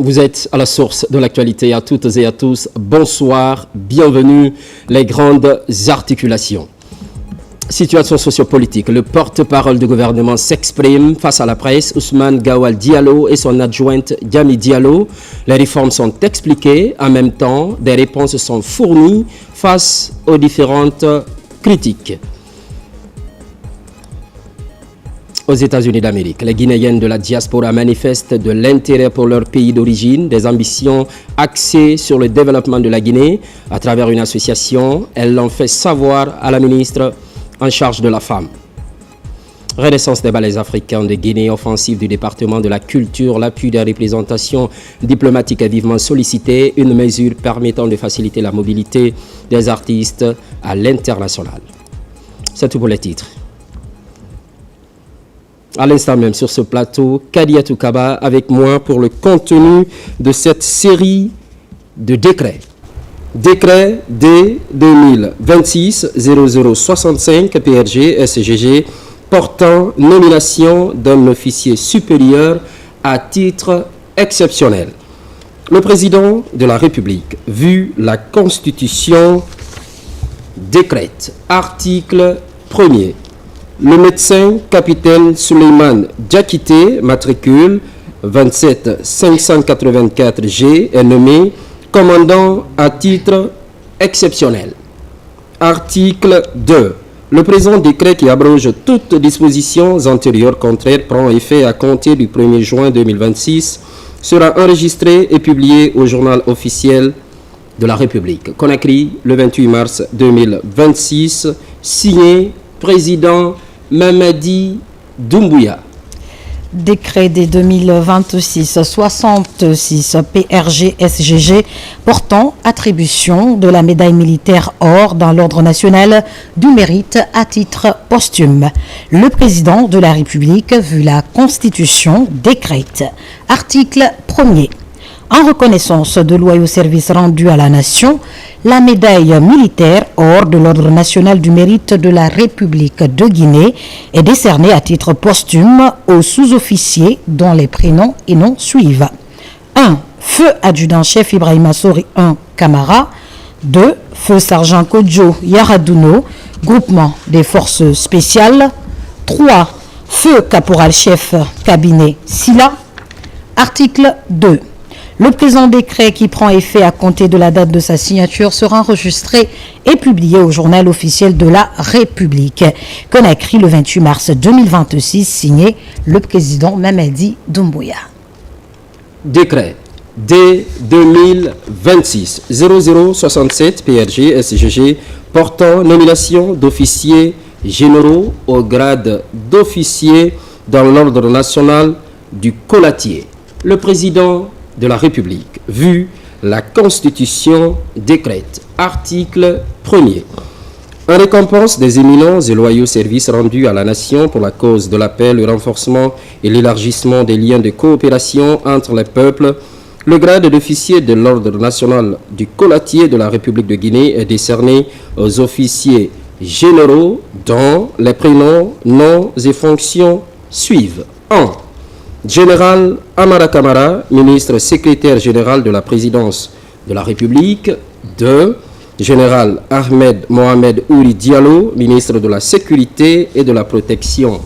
Vous êtes à la source de l'actualité à toutes et à tous. Bonsoir, bienvenue, les grandes articulations. Situation sociopolitique. Le porte-parole du gouvernement s'exprime face à la presse. Ousmane Gawal Diallo et son adjointe Diami Diallo. Les réformes sont expliquées. En même temps, des réponses sont fournies face aux différentes critiques. Aux États-Unis d'Amérique, les Guinéennes de la diaspora manifestent de l'intérêt pour leur pays d'origine, des ambitions axées sur le développement de la Guinée. À travers une association, elles l'ont fait savoir à la ministre en charge de la femme. Renaissance des ballets africains de Guinée, offensive du département de la culture, l'appui des représentations diplomatiques est vivement sollicité, une mesure permettant de faciliter la mobilité des artistes à l'international. C'est tout pour les titres. À l'instant même sur ce plateau, Kadiatou Kaba avec moi pour le contenu de cette série de décrets. Décret D 2026-0065 PRG SGG portant nomination d'un officier supérieur à titre exceptionnel. Le président de la République, vu la Constitution, décrète, article 1er. Le médecin capitaine Souleymane Diakité, matricule 27584G, est nommé commandant à titre exceptionnel. Article 2. Le présent décret qui abroge toutes dispositions antérieures contraires prend effet à compter du 1er juin 2026, sera enregistré et publié au journal officiel de la République. Conakry, le 28 mars 2026, signé président Mamadi Doumbouya. Décret des 2026-66 PRG-SGG portant attribution de la médaille militaire or dans l'ordre national du mérite à titre posthume. Le président de la République, vu la Constitution, décrète. Article 1er. En reconnaissance de loyaux services rendus à la nation, la médaille militaire or de l'ordre national du mérite de la République de Guinée est décernée à titre posthume aux sous-officiers dont les prénoms et noms suivent. 1. Feu adjudant-chef Ibrahima Sori 1 Camara. 2. Feu sergent Kodjo Yaradouno, groupement des forces spéciales. 3. Feu caporal-chef cabinet Silla. Article 2. Le présent décret qui prend effet à compter de la date de sa signature sera enregistré et publié au journal officiel de la République. Conakry, le 28 mars 2026, signé le président Mamadi Doumbouya. Décret D 2026-0067 PRG SGG portant nomination d'officiers généraux au grade d'officier dans l'ordre national du Colatier. Le président de la République, vu la Constitution, décrète. Article 1er. En récompense des éminents et loyaux services rendus à la nation pour la cause de la paix, le renforcement et l'élargissement des liens de coopération entre les peuples, le grade d'officier de l'ordre national du Colatier de la République de Guinée est décerné aux officiers généraux dont les prénoms, noms et fonctions suivent. 1. Général Amara Kamara, ministre secrétaire général de la présidence de la République. 2. Général Ahmed Mohamed Ouri Diallo, ministre de la Sécurité et de la Protection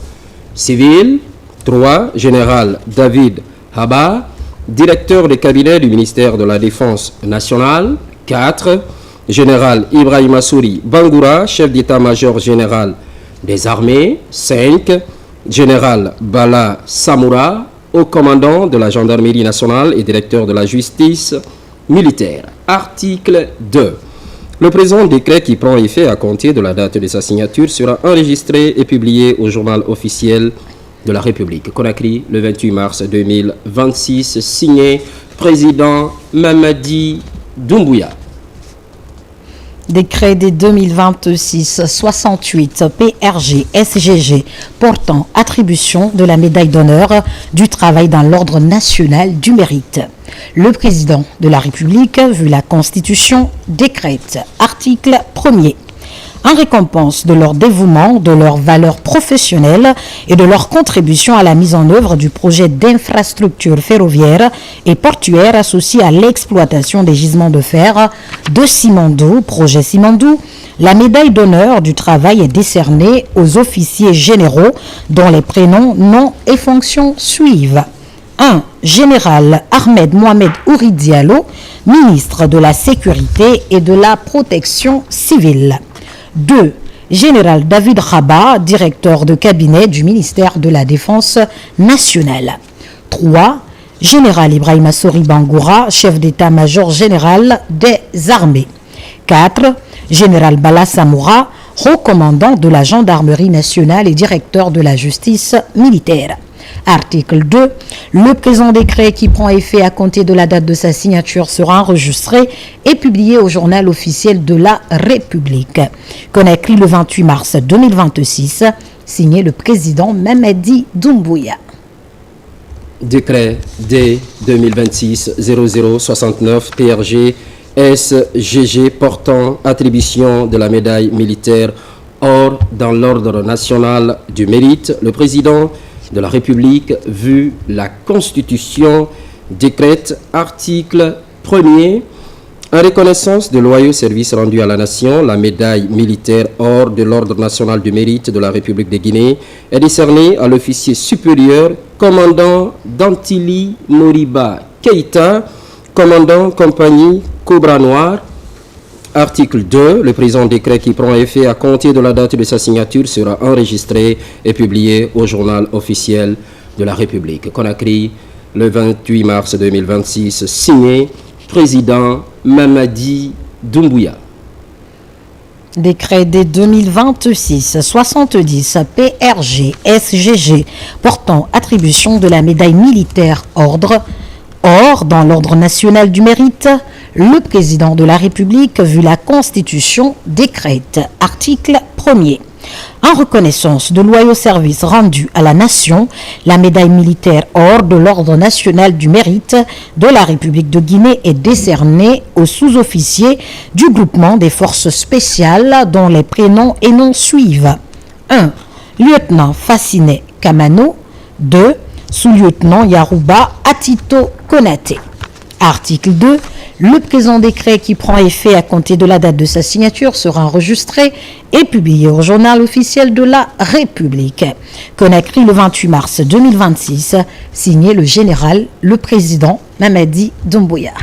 civile. 3. Général David Haba, directeur de cabinet du ministère de la Défense nationale. 4. Général Ibrahima Souri Bangoura, chef d'état-major général des armées. 5. Général Bala Samoura, haut commandant de la gendarmerie nationale et directeur de la justice militaire. Article 2. Le présent décret qui prend effet à compter de la date de sa signature sera enregistré et publié au journal officiel de la République. Conakry, le 28 mars 2026, signé président Mamadi Doumbouya. Décret des 2026-68 PRG-SGG portant attribution de la médaille d'honneur du travail dans l'ordre national du mérite. Le président de la République, vu la Constitution, décrète. Article 1er. en récompense de leur dévouement, de leurs valeurs professionnelles et de leur contribution à la mise en œuvre du projet d'infrastructure ferroviaire et portuaire associé à l'exploitation des gisements de fer de Simandou, projet Simandou. La médaille d'honneur du travail est décernée aux officiers généraux dont les prénoms, noms et fonctions suivent. 1. Général Ahmed Mohamed Ouri Diallo, ministre de la Sécurité et de la Protection civile. 2. Général David Rabat, directeur de cabinet du ministère de la Défense nationale. 3. Général Ibrahima Sori Bangoura, chef d'état-major général des armées. 4. Général Bala Samoura, haut commandant de la gendarmerie nationale et directeur de la justice militaire. Article 2. Le présent décret qui prend effet à compter de la date de sa signature sera enregistré et publié au journal officiel de la République. Conakry le 28 mars 2026, signé le président Mamadi Doumbouya. Décret D 2026-0069 PRG SGG portant attribution de la médaille militaire or dans l'ordre national du mérite. Le président de la République, vu la Constitution, décrète article 1er en reconnaissance de loyaux services rendus à la nation, la médaille militaire or de l'ordre national du mérite de la République de Guinée est décernée à l'officier supérieur commandant Dantili Moriba Keïta, commandant compagnie Cobra Noir. Article 2. Le présent décret qui prend effet à compter de la date de sa signature sera enregistré et publié au journal officiel de la République. Conakry, le 28 mars 2026, signé président Mamadi Doumbouya. Décret des 2026-70 PRG SGG portant attribution de la médaille militaire or dans l'ordre national du mérite. Le président de la République, vu la Constitution, décrète article 1er. En reconnaissance de loyaux services rendus à la nation, la médaille militaire or de l'ordre national du mérite de la République de Guinée est décernée aux sous-officiers du groupement des forces spéciales dont les prénoms et noms suivent. 1. Lieutenant Fassiné Kamano. 2. Sous-lieutenant Yarouba Atito Konaté. Article 2. Le présent décret qui prend effet à compter de la date de sa signature sera enregistré et publié au journal officiel de la République. Conakry le 28 mars 2026, signé le général, le président Mamadi Doumbouya.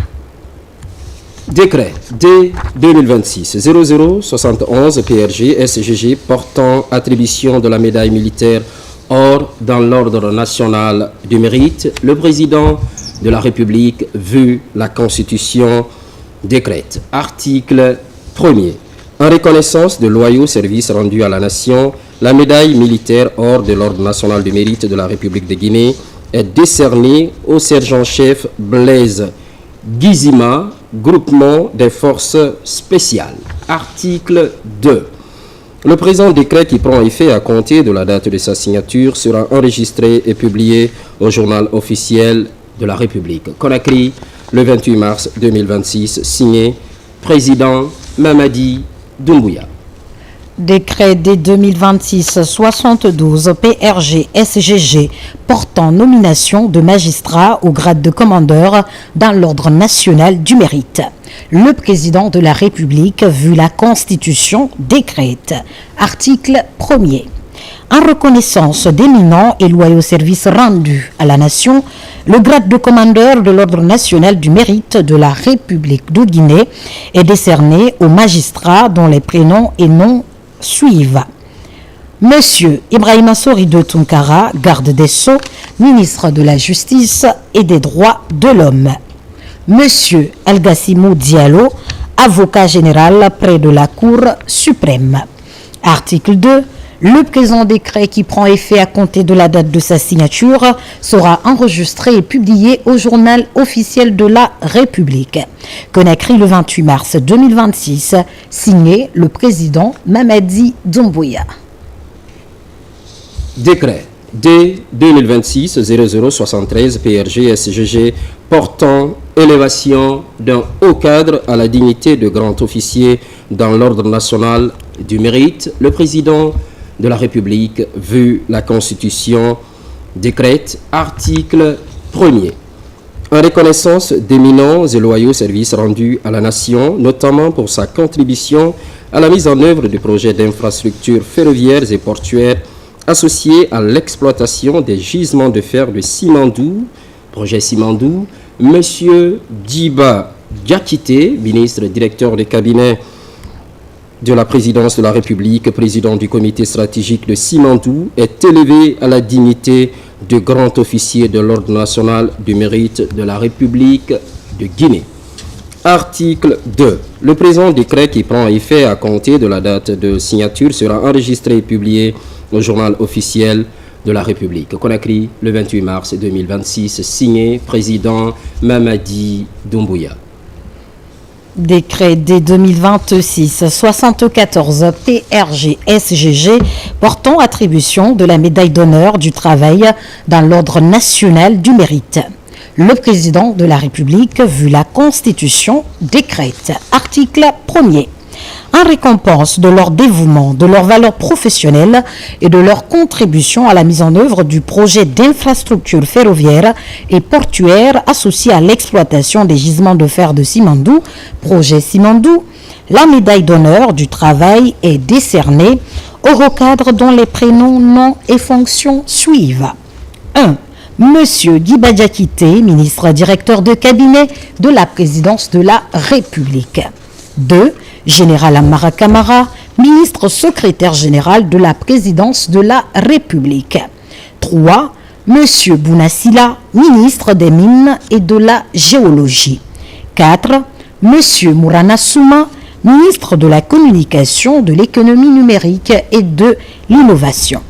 Décret D 2026-0071 PRG SGG portant attribution de la médaille militaire or dans l'ordre national du mérite. Le président de la République, vu la Constitution, décrète article 1er. En reconnaissance de loyaux services rendus à la nation, la médaille militaire or de l'ordre national du mérite de la République de Guinée est décernée au sergent-chef Blaise Gizima, groupement des forces spéciales. Article 2. Le présent décret qui prend effet à compter de la date de sa signature sera enregistré et publié au journal officiel de la République. Conakry, le 28 mars 2026, signé président Mamadi Doumbouya. Décret des 2026-72 PRG SGG portant nomination de magistrats au grade de commandeur dans l'ordre national du mérite. Le président de la République, vu la Constitution, décrète. Article 1er. En reconnaissance d'éminents et loyaux services rendus à la nation, le grade de commandeur de l'ordre national du mérite de la République de Guinée est décerné aux magistrats dont les prénoms et noms suivent. Monsieur Ibrahima Sori de Tunkara, garde des Sceaux, ministre de la Justice et des Droits de l'Homme. Monsieur Algassimou Diallo, avocat général près de la Cour suprême. Article 2. Le présent décret qui prend effet à compter de la date de sa signature sera enregistré et publié au journal officiel de la République. Conakry le 28 mars 2026, signé le président Mamadi Doumbouya. Décret D 2026-0073 PRG SGG portant élévation d'un haut cadre à la dignité de grand officier dans l'ordre national du Mérite, le président de la République, vu la Constitution, décrète article 1er. En reconnaissance d'éminents et loyaux services rendus à la nation, notamment pour sa contribution à la mise en œuvre du projet d'infrastructures ferroviaires et portuaires associés à l'exploitation des gisements de fer de Simandou, projet Simandou, M. Djiba Diakité, ministre directeur de cabinet de la présidence de la République, président du comité stratégique de Simandou, est élevé à la dignité de grand officier de l'Ordre national du Mérite de la République de Guinée. Article 2. Le présent décret qui prend effet à compter de la date de signature sera enregistré et publié au journal officiel de la République. Conakry, le 28 mars 2026, signé président Mamadi Doumbouya. Décret dès 2026-74 PRG-SGG portant attribution de la médaille d'honneur du travail dans l'Ordre national du Mérite. Le président de la République, vu la Constitution, décrète. Article 1er. En récompense de leur dévouement, de leur valeur professionnelle et de leur contribution à la mise en œuvre du projet d'infrastructure ferroviaire et portuaire associé à l'exploitation des gisements de fer de Simandou, projet Simandou, la médaille d'honneur du travail est décernée aux recadres dont les prénoms, noms et fonctions suivent. 1. Monsieur Djiba Diakité, ministre directeur de cabinet de la présidence de la République. 2. Général Amara Camara, ministre secrétaire général de la présidence de la République. 3. Monsieur Bounassila, ministre des Mines et de la Géologie. 4. Monsieur Mourana Souma, ministre de la Communication, de l'Économie numérique et de l'Innovation.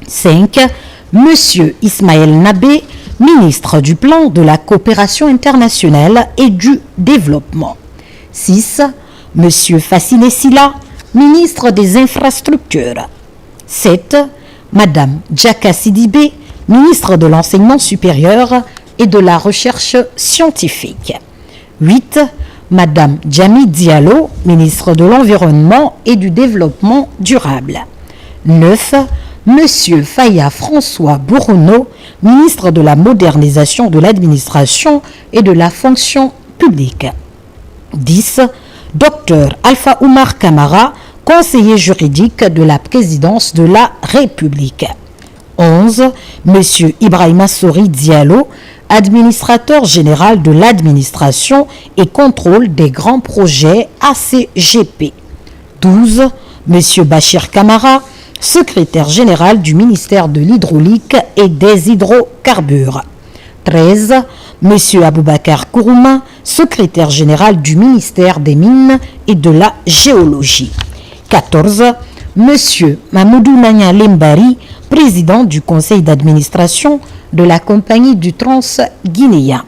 5. Monsieur Ismaël Nabé, ministre du Plan de la Coopération internationale et du Développement. 6. Monsieur Fassine Silla, ministre des Infrastructures. 7. Madame Djaka Sidibé, ministre de l'Enseignement supérieur et de la Recherche scientifique. 8. Madame Djami Diallo, ministre de l'Environnement et du Développement durable. 9. Monsieur Faya François Bourreau, ministre de la Modernisation de l'Administration et de la Fonction publique. 10. Docteur Alpha Oumar Kamara, conseiller juridique de la présidence de la République. 11. Monsieur Ibrahima Sori Diallo, administrateur général de l'administration et contrôle des grands projets ACGP. 12. Monsieur Bachir Kamara, secrétaire général du ministère de l'Hydraulique et des Hydrocarbures. 13. Monsieur Aboubakar Kourouma, secrétaire général du ministère des Mines et de la Géologie. 14. Monsieur Mamoudou Nanya Lembari, président du conseil d'administration de la compagnie du Trans-Guinéen.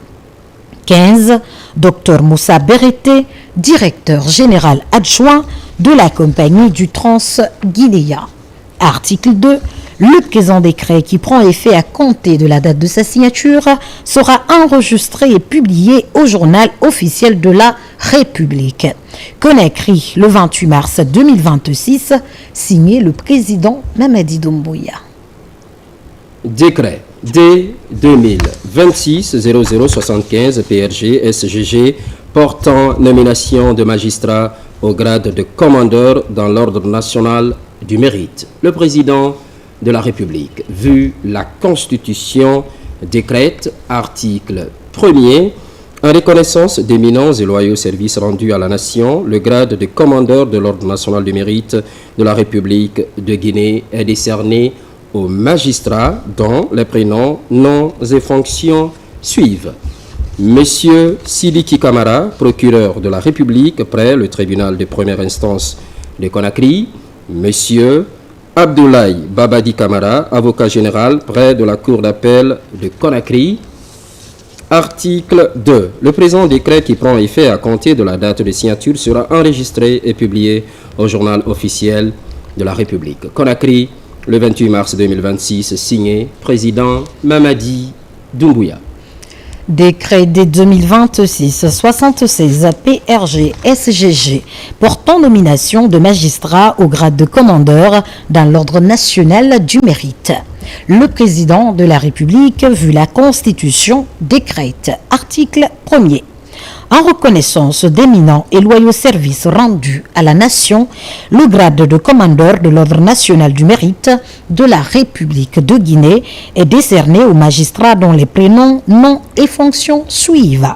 15. Dr Moussa Berete, directeur général adjoint de la compagnie du Trans-Guinéen. Article 2. Le présent décret qui prend effet à compter de la date de sa signature sera enregistré et publié au journal officiel de la République. Conakry, le 28 mars 2026, signé le président Mamadi Doumbouya. Décret D 2026-0075 PRG-SGG portant nomination de magistrats au grade de commandeur dans l'Ordre national du Mérite. Le président de la République, vu la Constitution, décrète, article 1er, en reconnaissance d'éminents et loyaux services rendus à la nation, le grade de commandeur de l'Ordre national du Mérite de la République de Guinée est décerné aux magistrats dont les prénoms, noms et fonctions suivent. Monsieur Sidiki Kamara, procureur de la République près le tribunal de première instance de Conakry. Monsieur Abdoulaye Babadi Kamara, avocat général près de la Cour d'appel de Conakry. Article 2. Le présent décret qui prend effet à compter de la date de signature sera enregistré et publié au journal officiel de la République. Conakry, le 28 mars 2026, signé président Mamadi Doumbouya. Décret des 2026-76 PRG-SGG portant nomination de magistrats au grade de commandeur dans l'ordre national du mérite. Le président de la République, vu la Constitution, décrète, article 1er. En reconnaissance d'éminents et loyaux services rendus à la nation, le grade de commandeur de l'ordre national du mérite de la République de Guinée est décerné aux magistrats dont les prénoms, noms et fonctions suivent.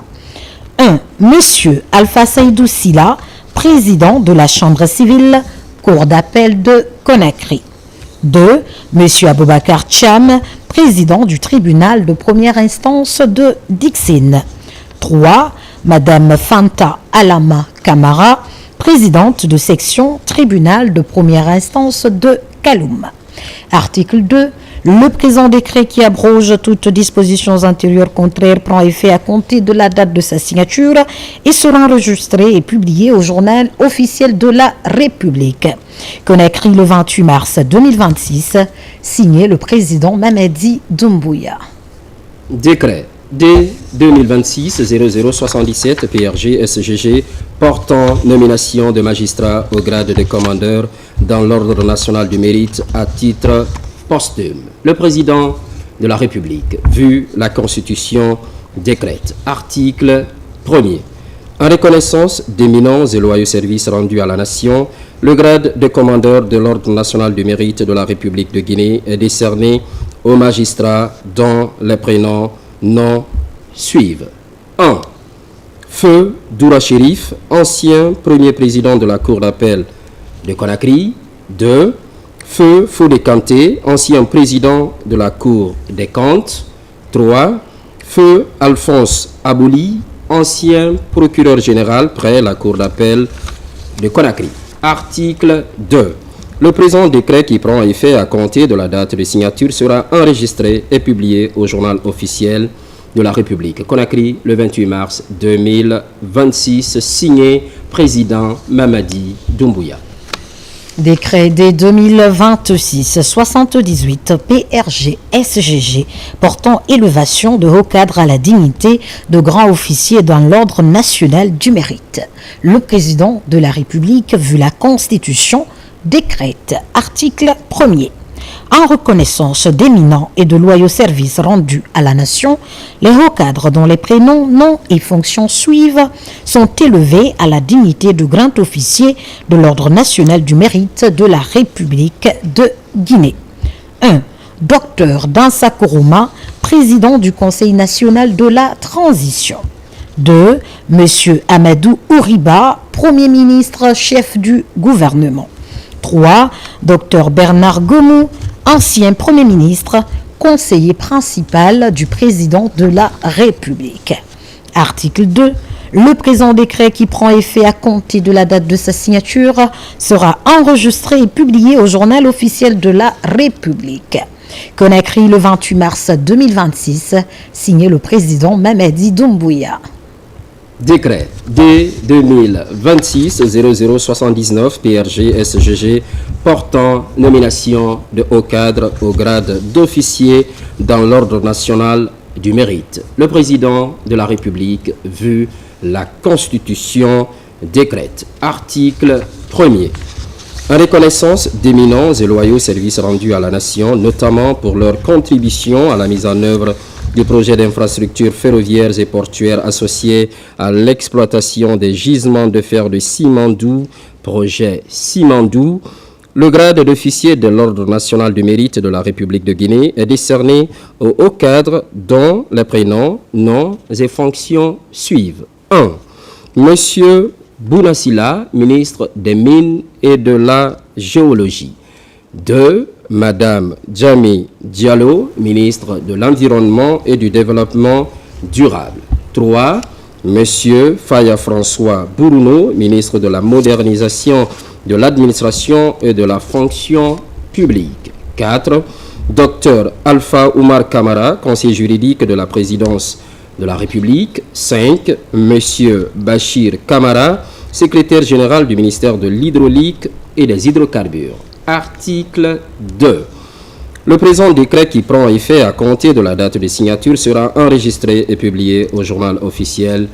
1. Monsieur Alpha Seydou Silla, président de la Chambre civile, Cour d'appel de Conakry. 2. Monsieur Aboubakar Cham, président du tribunal de première instance de Dixine. 3. Madame Fanta Alama Kamara, présidente de section tribunal de première instance de Kaloum. Article 2. Le présent décret qui abroge toutes dispositions antérieures contraires prend effet à compter de la date de sa signature et sera enregistré et publié au journal officiel de la République. Conakry le 28 mars 2026, signé le président Mamadi Doumbouya. Décret D 2026-0077 PRG-SGG portant nomination de magistrats au grade de commandeur dans l'ordre national du mérite à titre posthume. Le président de la République, vu la Constitution, décrète. Article 1er. En reconnaissance d'éminents et loyaux services rendus à la nation, le grade de commandeur de l'ordre national du mérite de la République de Guinée est décerné aux magistrats dont les prénoms noms suivent. 1. Feu Doura Chérif, ancien premier président de la Cour d'appel de Conakry. 2. Feu Fodé Kanté, ancien président de la Cour des comptes. 3. Feu Alphonse Abouli, ancien procureur général près la Cour d'appel de Conakry. Article 2. Le présent décret qui prend effet à compter de la date de signature sera enregistré et publié au journal officiel de la République. Conakry, le 28 mars 2026, signé président Mamadi Doumbouya. Décret des 2026-78 PRG-SGG portant élévation de haut cadre à la dignité de grand officier dans l'ordre national du mérite. Le président de la République, vu la Constitution, décrète, article 1er. En reconnaissance d'éminents et de loyaux services rendus à la nation, les hauts cadres dont les prénoms, noms et fonctions suivent sont élevés à la dignité de grand officier de l'ordre national du mérite de la République de Guinée. 1. Docteur Dansa Kourouma, président du Conseil national de la transition. 2. Monsieur Amadou Ouriba, Premier ministre, chef du gouvernement. 3. Dr Bernard Gomou, ancien Premier ministre, conseiller principal du président de la République. Article 2. Le présent décret qui prend effet à compter de la date de sa signature sera enregistré et publié au journal officiel de la République. Conakry le 28 mars 2026, signé le président Mamadi Doumbouya. Décret D 2026-0079 PRG-SGG portant nomination de haut cadre au grade d'officier dans l'ordre national du mérite. Le président de la République, vu la Constitution, décrète. Article 1er. En reconnaissance d'éminents et loyaux services rendus à la nation, notamment pour leur contribution à la mise en œuvre du projet d'infrastructures ferroviaires et portuaires associés à l'exploitation des gisements de fer de Simandou, projet Simandou, le grade d'officier de l'Ordre national du mérite de la République de Guinée est décerné aux hauts cadres dont les prénoms, noms et fonctions suivent. 1. Monsieur Bounassila, ministre des Mines et de la Géologie. 2. Madame Djami Diallo, ministre de l'Environnement et du Développement durable. 3. Monsieur Faya François Bourouno, ministre de la Modernisation de l'Administration et de la Fonction publique. 4. Dr Alpha Oumar Kamara, conseiller juridique de la présidence de la République. 5. Monsieur Bachir Kamara, secrétaire général du ministère de l'Hydraulique et des Hydrocarbures. Article 2. Le présent décret qui prend effet à compter de la date de signature sera enregistré et publié au journal officiel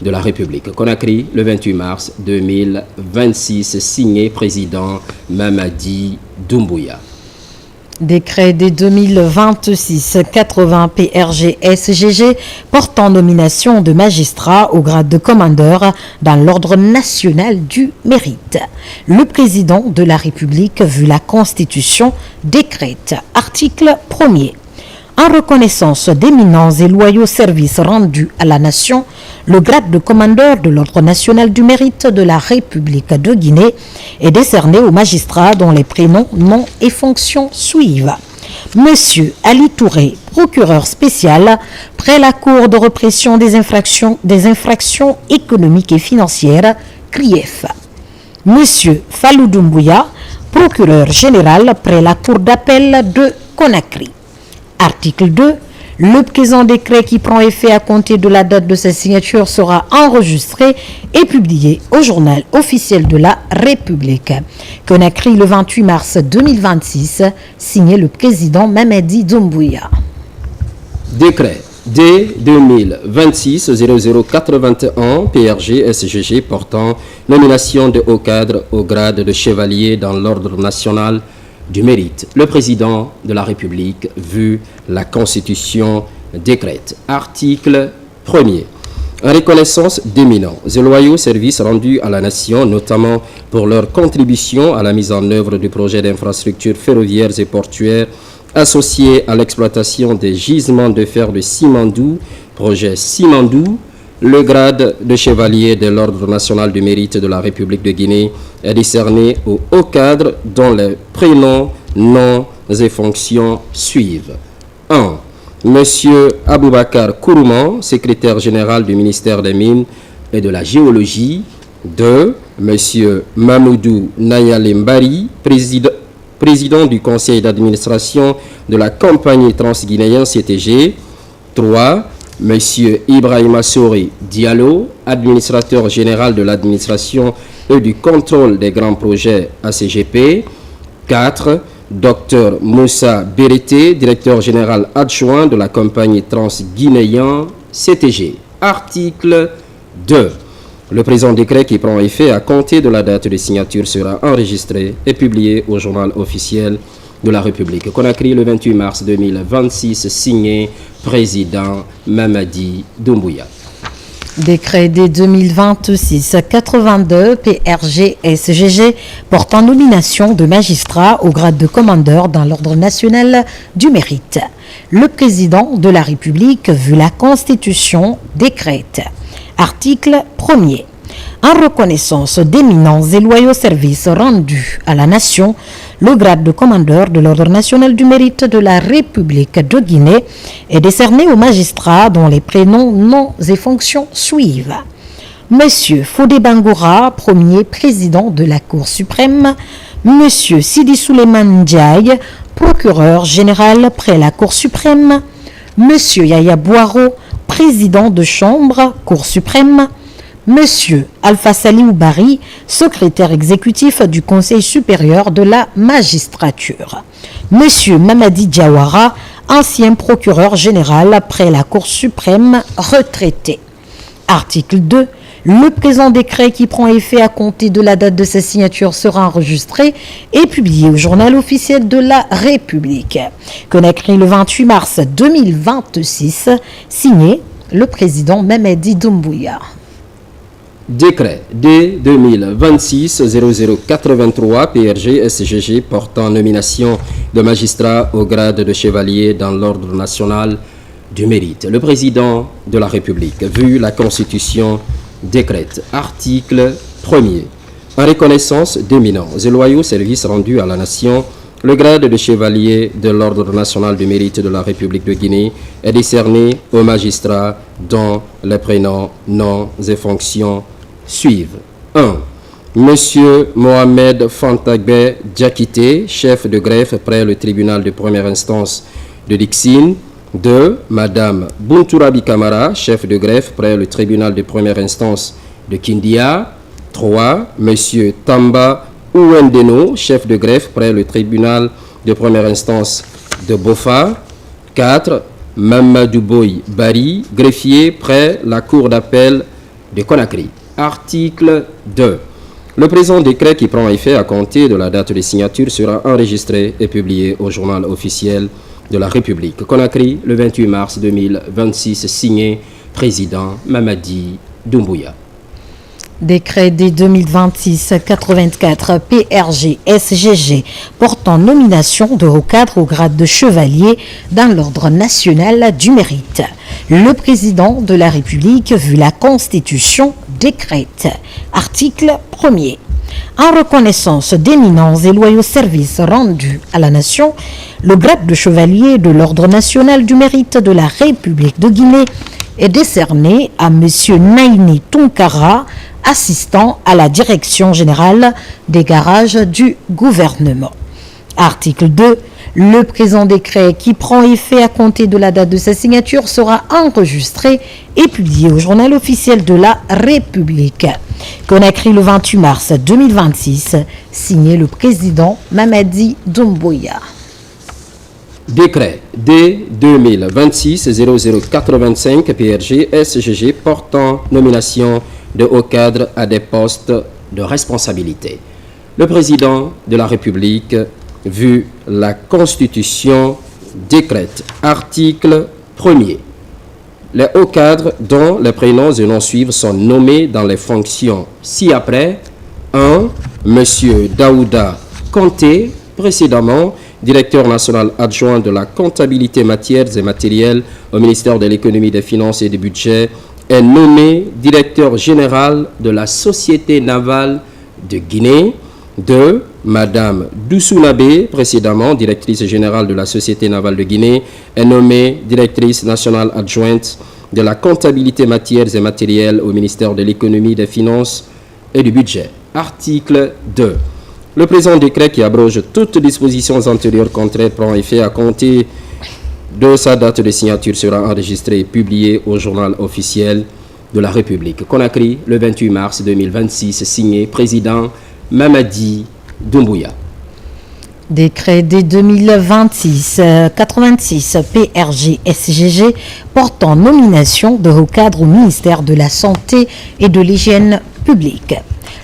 de la République. Conakry, le 28 mars 2026, signé président Mamadi Doumbouya. Décret des 2026-80 PRG-SGG portant nomination de magistrats au grade de commandeur dans l'ordre national du mérite. Le président de la République, vu la Constitution, décrète, article 1er. En reconnaissance d'éminents et loyaux services rendus à la nation, le grade de commandeur de l'ordre national du mérite de la République de Guinée est décerné aux magistrats dont les prénoms, noms et fonctions suivent. Monsieur Ali Touré, procureur spécial près la Cour de répression des infractions économiques et financières, CRIEF. Monsieur Fallou Doumbouya, procureur général près la Cour d'appel de Conakry. Article 2. Le présent décret qui prend effet à compter de la date de sa signature sera enregistré et publié au journal officiel de la République. Conakry, le 28 mars 2026, signé le président Mamadi Doumbouya. Décret D 2026-0081 PRG-SGG portant nomination de haut cadre au grade de chevalier dans l'ordre national du mérite. Le président de la République, vu la Constitution, décrète. Article 1er. En reconnaissance d'éminents et loyaux services rendus à la nation, notamment pour leur contribution à la mise en œuvre du projet d'infrastructures ferroviaires et portuaires associés à l'exploitation des gisements de fer de Simandou, projet Simandou, le grade de chevalier de l'Ordre national du mérite de la République de Guinée est décerné au haut cadre dont les prénoms, noms et fonctions suivent. 1. Monsieur Aboubakar Kourouman, secrétaire général du ministère des Mines et de la Géologie. 2. Monsieur Mamoudou Nayale Mbari, président du conseil d'administration de la compagnie transguinéenne CTG. 3. Monsieur Ibrahima Sori Diallo, administrateur général de l'administration et du contrôle des grands projets ACGP. 4. Dr Moussa Berete, directeur général adjoint de la compagnie transguinéenne CTG. Article 2. Le présent décret qui prend effet à compter de la date de signature sera enregistré et publié au journal officiel de la République. Conakry, le 28 mars 2026, signé président Mamadi Doumbouya. Décret des 2026-82 PRG-SGG portant nomination de magistrats au grade de commandeur dans l'ordre national du mérite. Le président de la République, vu la Constitution, décrète. Article 1er. En reconnaissance d'éminents et loyaux services rendus à la nation, le grade de commandeur de l'Ordre national du mérite de la République de Guinée est décerné aux magistrats dont les prénoms, noms et fonctions suivent. Monsieur Fodé Bangoura, premier président de la Cour suprême. Monsieur Sidi Souleymane Ndiaye, procureur général près la Cour suprême. Monsieur Yaya Boiro, président de chambre, Cour suprême. Monsieur Alpha Salih Bari, secrétaire exécutif du Conseil supérieur de la magistrature. Monsieur Mamadi Diawara, ancien procureur général près la Cour suprême, retraité. Article 2. Le présent décret qui prend effet à compter de la date de sa signature sera enregistré et publié au journal officiel de la République. Conakry, le 28 mars 2026, signé le président Mamadi Doumbouya. Décret D 2026-0083 PRG-SGG portant nomination de magistrats au grade de chevalier dans l'ordre national du mérite. Le président de la République, vu la Constitution, décrète. Article 1er. En reconnaissance d'éminents et loyaux services rendus à la nation, le grade de chevalier de l'Ordre national du mérite de la République de Guinée est décerné aux magistrats dont les prénoms, noms et fonctions suivent. 1. Monsieur Mohamed Fantagbe Diakité, chef de greffe près le tribunal de première instance de Dixine. 2. Madame Bunturabi Kamara, chef de greffe près le tribunal de première instance de Kindia. 3. Monsieur Tamba Ouendeno, chef de greffe près le tribunal de première instance de Bofa. 4. Mamadou Boy Bari, greffier près la cour d'appel de Conakry. Article 2. Le présent décret qui prend effet à compter de la date de signature sera enregistré et publié au journal officiel de la République. Conakry, le 28 mars 2026, signé président Mamadi Doumbouya. Décret des 2026-84 PRG-SGG portant nomination de haut cadre au grade de chevalier dans l'ordre national du mérite. Le président de la République, vu la Constitution, décrète. Article 1er. En reconnaissance d'éminents et loyaux services rendus à la nation, le grade de chevalier de l'ordre national du mérite de la République de Guinée est décerné à M. Naini Tunkara, assistant à la direction générale des garages du gouvernement. Article 2. Le présent décret qui prend effet à compter de la date de sa signature sera enregistré et publié au journal officiel de la République. Conakry, le 28 mars 2026, signé le président Mamadi Doumbouya. Décret D 2026-0085 PRG-SGG portant nomination de hauts cadres à des postes de responsabilité. Le président de la République, vu la Constitution, décrète. Article 1er. Les hauts cadres dont les prénoms et noms suivent sont nommés dans les fonctions ci-après. 1. Monsieur Daouda Kanté, précédemment directeur national adjoint de la comptabilité matières et matériels au ministère de l'économie, des finances et du budget, est nommé directeur général de la Société navale de Guinée. 2. Madame Doussounabe, précédemment directrice générale de la Société navale de Guinée, est nommée directrice nationale adjointe de la comptabilité matières et matériels au ministère de l'économie, des finances et du budget. Article 2. Le présent décret qui abroge toutes dispositions antérieures contraires prend effet à compter de sa date de signature sera enregistré et publié au journal officiel de la République. Conakry, le 28 mars 2026, signé président Mamadi Doumbouya. Décret des 2026-86 PRG-SGG portant nomination de haut cadre au ministère de la Santé et de l'Hygiène publique.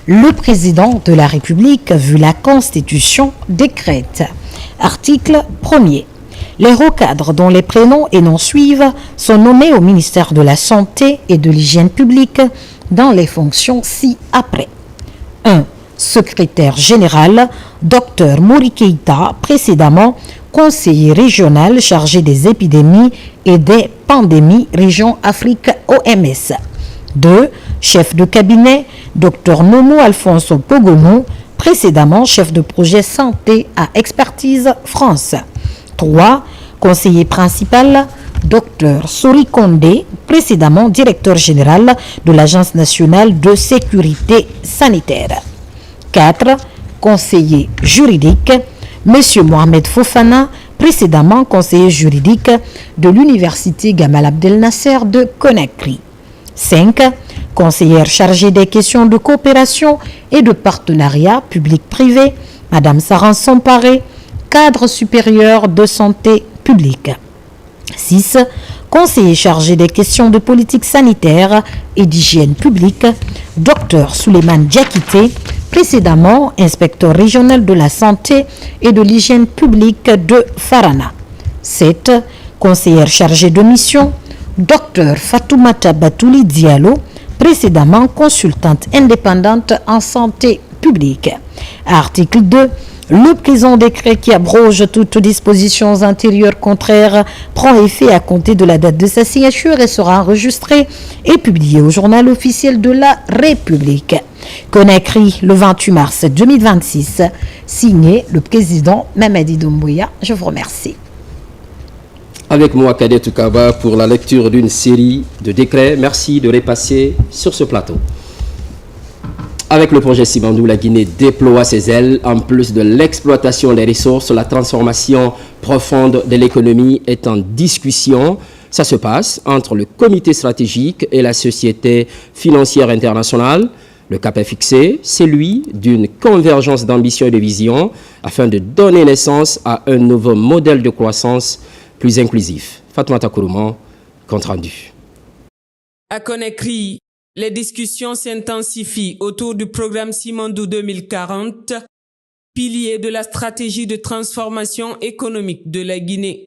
Le président de la République, vu la Constitution, décrète. Article 1er. Les hauts cadres dont les prénoms et noms suivent sont nommés au ministère de la Santé et de l'Hygiène publique dans les fonctions ci-après. 1. Secrétaire général, Dr Mouri Keïta, précédemment conseiller régional chargé des épidémies et des pandémies, région Afrique OMS. 2. Chef de cabinet, Dr Nomo Alfonso Pogomo, précédemment chef de projet santé à Expertise France. 3. Conseiller principal, Dr Sori Kondé, précédemment directeur général de l'Agence nationale de sécurité sanitaire. 4. Conseiller juridique, M. Mohamed Fofana, précédemment conseiller juridique de l'Université Gamal Abdel Nasser de Conakry. 5. Conseillère chargée des questions de coopération et de partenariat public-privé, Mme Saran Samparé, cadre supérieur de santé publique. 6. Conseiller chargé des questions de politique sanitaire et d'hygiène publique, Dr Souleymane Diakité, précédemment inspecteur régional de la santé et de l'hygiène publique de Farana. 7. Conseillère chargée de mission, Dr Fatoumata Batouli Diallo, précédemment consultante indépendante en santé publique. Article 2. Le présent décret qui abroge toutes dispositions antérieures contraires prend effet à compter de la date de sa signature et sera enregistré et publié au journal officiel de la République. Conakry, le 28 mars 2026, signé le président Mamadi Doumbouya. Je vous remercie. Avec moi, Kadet Toukaba, pour la lecture d'une série de décrets. Merci de repasser sur ce plateau. Avec le projet Sibandou, la Guinée déploie ses ailes. En plus de l'exploitation des ressources, la transformation profonde de l'économie est en discussion. Ça se passe entre le comité stratégique et la société financière internationale. Le cap est fixé, celui d'une convergence d'ambition et de vision afin de donner naissance à un nouveau modèle de croissance plus inclusif. Fatoumata Kourouman, compte rendu. À Conakry, les discussions s'intensifient autour du programme Simandou 2040, pilier de la stratégie de transformation économique de la Guinée.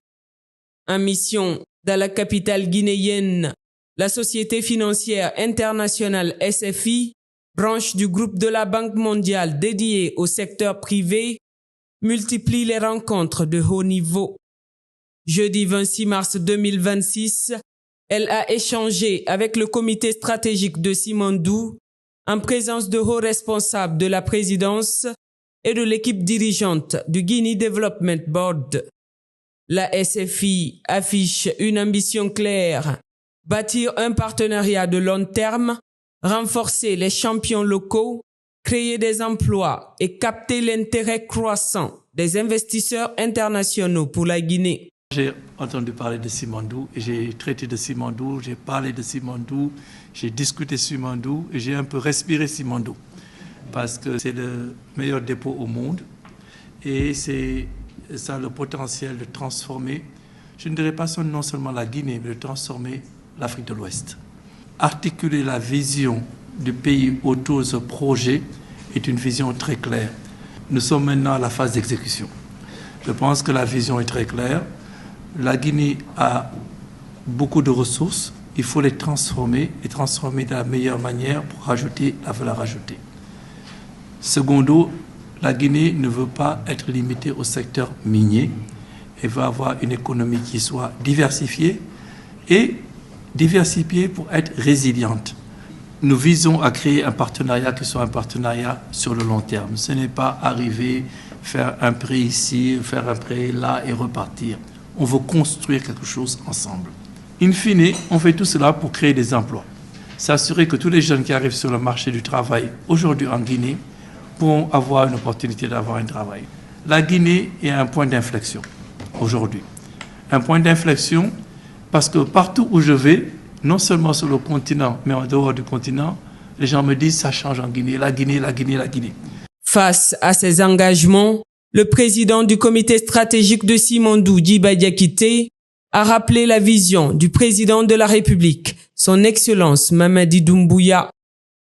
En mission dans la capitale guinéenne, la Société financière internationale SFI, branche du groupe de la Banque mondiale dédiée au secteur privé, multiplie les rencontres de haut niveau. Jeudi 26 mars 2026, elle a échangé avec le comité stratégique de Simandou en présence de hauts responsables de la présidence et de l'équipe dirigeante du Guinea Development Board. La SFI affiche une ambition claire, bâtir un partenariat de long terme, renforcer les champions locaux, créer des emplois et capter l'intérêt croissant des investisseurs internationaux pour la Guinée. J'ai entendu parler de Simandou, j'ai traité de Simandou, j'ai parlé de Simandou, j'ai discuté Simandou et j'ai un peu respiré Simandou parce que c'est le meilleur dépôt au monde et c'est ça le potentiel de transformer, je ne dirais pas non seulement la Guinée, mais de transformer l'Afrique de l'Ouest. Articuler la vision du pays autour de ce projet est une vision très claire. Nous sommes maintenant à la phase d'exécution. Je pense que la vision est très claire. La Guinée a beaucoup de ressources, il faut les transformer de la meilleure manière pour rajouter la valeur ajoutée. Secondo, la Guinée ne veut pas être limitée au secteur minier, elle veut avoir une économie qui soit diversifiée et diversifiée pour être résiliente. Nous visons à créer un partenariat qui soit un partenariat sur le long terme. Ce n'est pas arriver, faire un prêt ici, faire un prêt là et repartir. On veut construire quelque chose ensemble. In fine, on fait tout cela pour créer des emplois. S'assurer que tous les jeunes qui arrivent sur le marché du travail aujourd'hui en Guinée pourront avoir une opportunité d'avoir un travail. La Guinée est à un point d'inflexion aujourd'hui. Un point d'inflexion parce que partout où je vais, non seulement sur le continent, mais en dehors du continent, les gens me disent ça change en Guinée, la Guinée, la Guinée, la Guinée. Face à ces engagements, le président du comité stratégique de Simandou, Djiba Diakité, a rappelé la vision du président de la République, son Excellence Mamadi Doumbouya.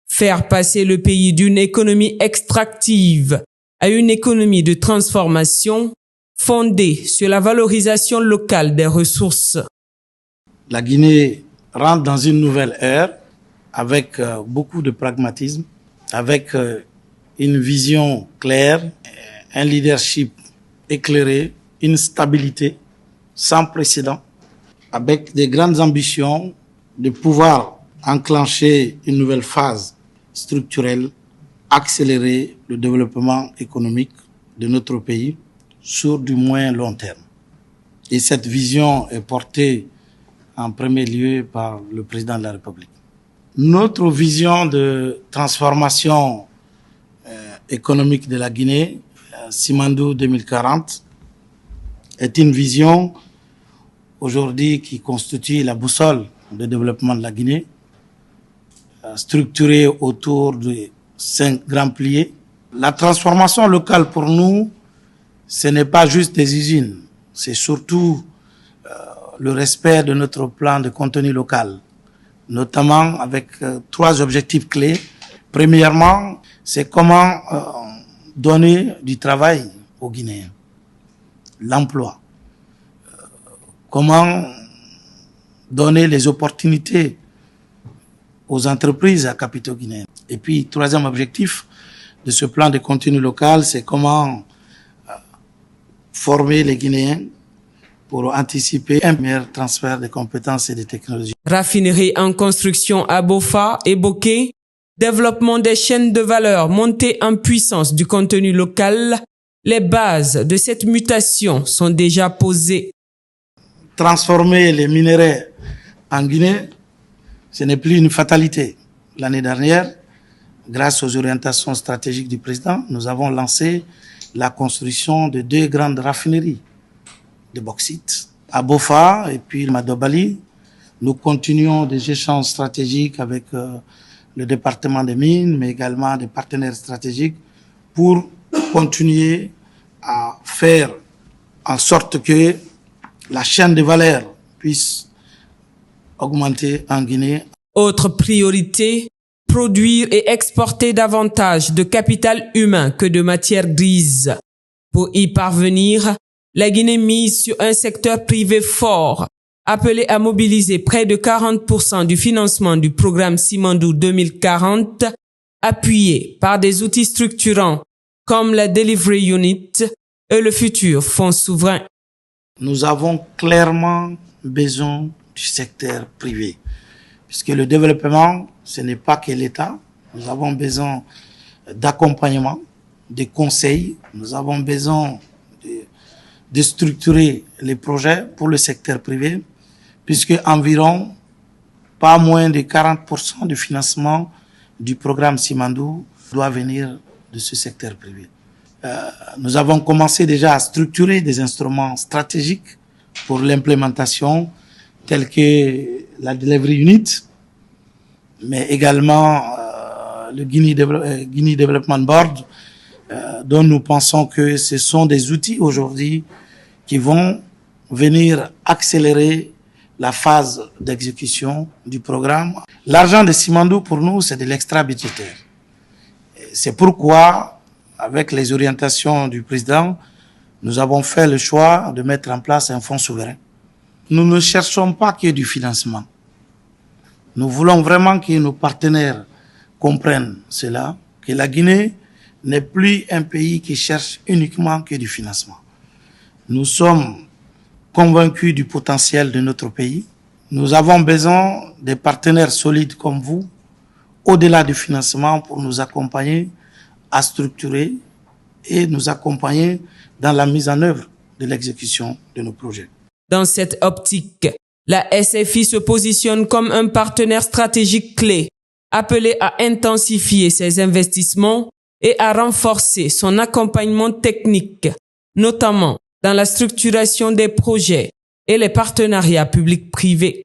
Faire passer le pays d'une économie extractive à une économie de transformation fondée sur la valorisation locale des ressources. La Guinée rentre dans une nouvelle ère avec beaucoup de pragmatisme, avec une vision claire, un leadership éclairé, une stabilité sans précédent, avec des grandes ambitions de pouvoir enclencher une nouvelle phase structurelle, accélérer le développement économique de notre pays sur du moins long terme. Et cette vision est portée en premier lieu par le président de la République. Notre vision de transformation économique de la Guinée, Simandou 2040, est une vision aujourd'hui qui constitue la boussole de développement de la Guinée, structurée autour de 5 grands piliers. La transformation locale pour nous, ce n'est pas juste des usines, c'est surtout le respect de notre plan de contenu local, notamment avec 3 objectifs clés. Premièrement, c'est comment donner du travail aux Guinéens, l'emploi, comment donner les opportunités aux entreprises à capitaux guinéens. Et puis, 3e objectif de ce plan de contenu local, c'est comment former les Guinéens pour anticiper un meilleur transfert de compétences et de technologies. Raffinerie en construction à Bofa et Boké, développement des chaînes de valeur, montée en puissance du contenu local, les bases de cette mutation sont déjà posées. Transformer les minerais en Guinée, ce n'est plus une fatalité. L'année dernière, grâce aux orientations stratégiques du président, nous avons lancé la construction de 2 grandes raffineries de bauxite à Bofa et puis Madobali. Nous continuons des échanges stratégiques avec le département des mines, mais également des partenaires stratégiques pour continuer à faire en sorte que la chaîne de valeur puisse augmenter en Guinée. Autre priorité, produire et exporter davantage de capital humain que de matières grises. Pour y parvenir, la Guinée mise sur un secteur privé fort, appelé à mobiliser près de 40% du financement du programme Simandou 2040, appuyé par des outils structurants comme la Delivery Unit et le futur Fonds souverain. Nous avons clairement besoin du secteur privé, puisque le développement, ce n'est pas que l'État. Nous avons besoin d'accompagnement, de conseils. Nous avons besoin de structurer les projets pour le secteur privé, puisque environ pas moins de 40% du financement du programme Simandou doit venir de ce secteur privé. Nous avons commencé déjà à structurer des instruments stratégiques pour l'implémentation, tels que la Delivery Unit, mais également le Guinea Development Board, dont nous pensons que ce sont des outils aujourd'hui qui vont venir accélérer la phase d'exécution du programme. L'argent de Simandou, pour nous, c'est de l'extra-budgétaire. C'est pourquoi, avec les orientations du président, nous avons fait le choix de mettre en place un fonds souverain. Nous ne cherchons pas que du financement. Nous voulons vraiment que nos partenaires comprennent cela, que la Guinée n'est plus un pays qui cherche uniquement que du financement. Nous sommes convaincus du potentiel de notre pays. Nous avons besoin des partenaires solides comme vous, au-delà du financement, pour nous accompagner à structurer et nous accompagner dans la mise en œuvre de l'exécution de nos projets. Dans cette optique, la SFI se positionne comme un partenaire stratégique clé, appelé à intensifier ses investissements et à renforcer son accompagnement technique, notamment dans la structuration des projets et les partenariats publics-privés.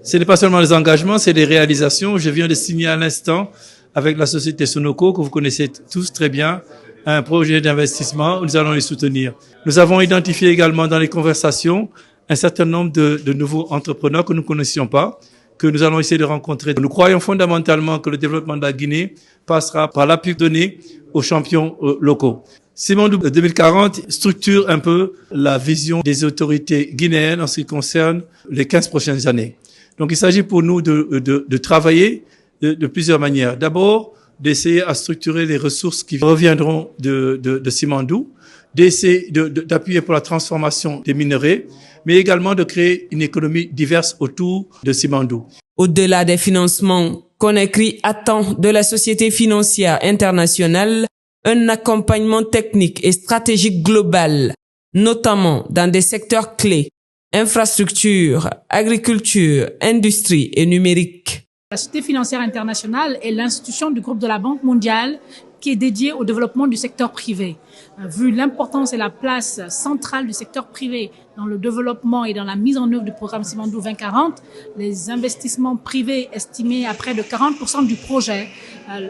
Ce n'est pas seulement les engagements, c'est des réalisations. Je viens de signer à l'instant avec la société Sonoco, que vous connaissez tous très bien, un projet d'investissement où nous allons les soutenir. Nous avons identifié également dans les conversations un certain nombre de nouveaux entrepreneurs que nous ne connaissions pas, que nous allons essayer de rencontrer. Nous croyons fondamentalement que le développement de la Guinée passera par l'appui donné aux champions locaux. Simandou 2040 structure un peu la vision des autorités guinéennes en ce qui concerne les 15 prochaines années. Donc il s'agit pour nous de travailler de plusieurs manières. D'abord, d'essayer à structurer les ressources qui reviendront de Simandou, d'essayer d'appuyer pour la transformation des minerais, mais également de créer une économie diverse autour de Simandou. Au-delà des financements, Conakry attend de la société financière internationale un accompagnement technique et stratégique global, notamment dans des secteurs clés, infrastructure, agriculture, industrie et numérique. La Société financière internationale est l'institution du groupe de la Banque mondiale qui est dédiée au développement du secteur privé. Vu l'importance et la place centrale du secteur privé dans le développement et dans la mise en œuvre du programme Simandou 2040, les investissements privés estimés à près de 40% du projet,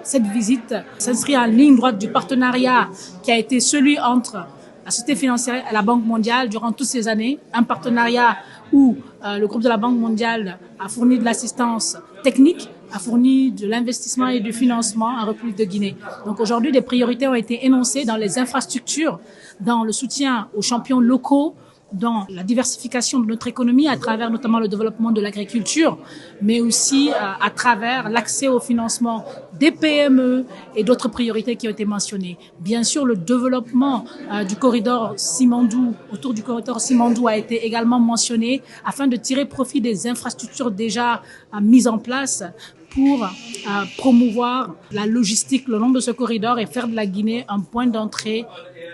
cette visite s'inscrit en ligne droite du partenariat qui a été celui entre la Société financière et la Banque mondiale durant toutes ces années, un partenariat où le groupe de la Banque mondiale a fourni de l'assistance technique, a fourni de l'investissement et du financement en République de Guinée. Donc aujourd'hui, des priorités ont été énoncées dans les infrastructures, dans le soutien aux champions locaux, dans la diversification de notre économie à travers notamment le développement de l'agriculture, mais aussi à travers l'accès au financement des PME et d'autres priorités qui ont été mentionnées. Bien sûr, le développement du corridor Simandou, autour du corridor Simandou a été également mentionné afin de tirer profit des infrastructures déjà mises en place pour promouvoir la logistique le long de ce corridor et faire de la Guinée un point d'entrée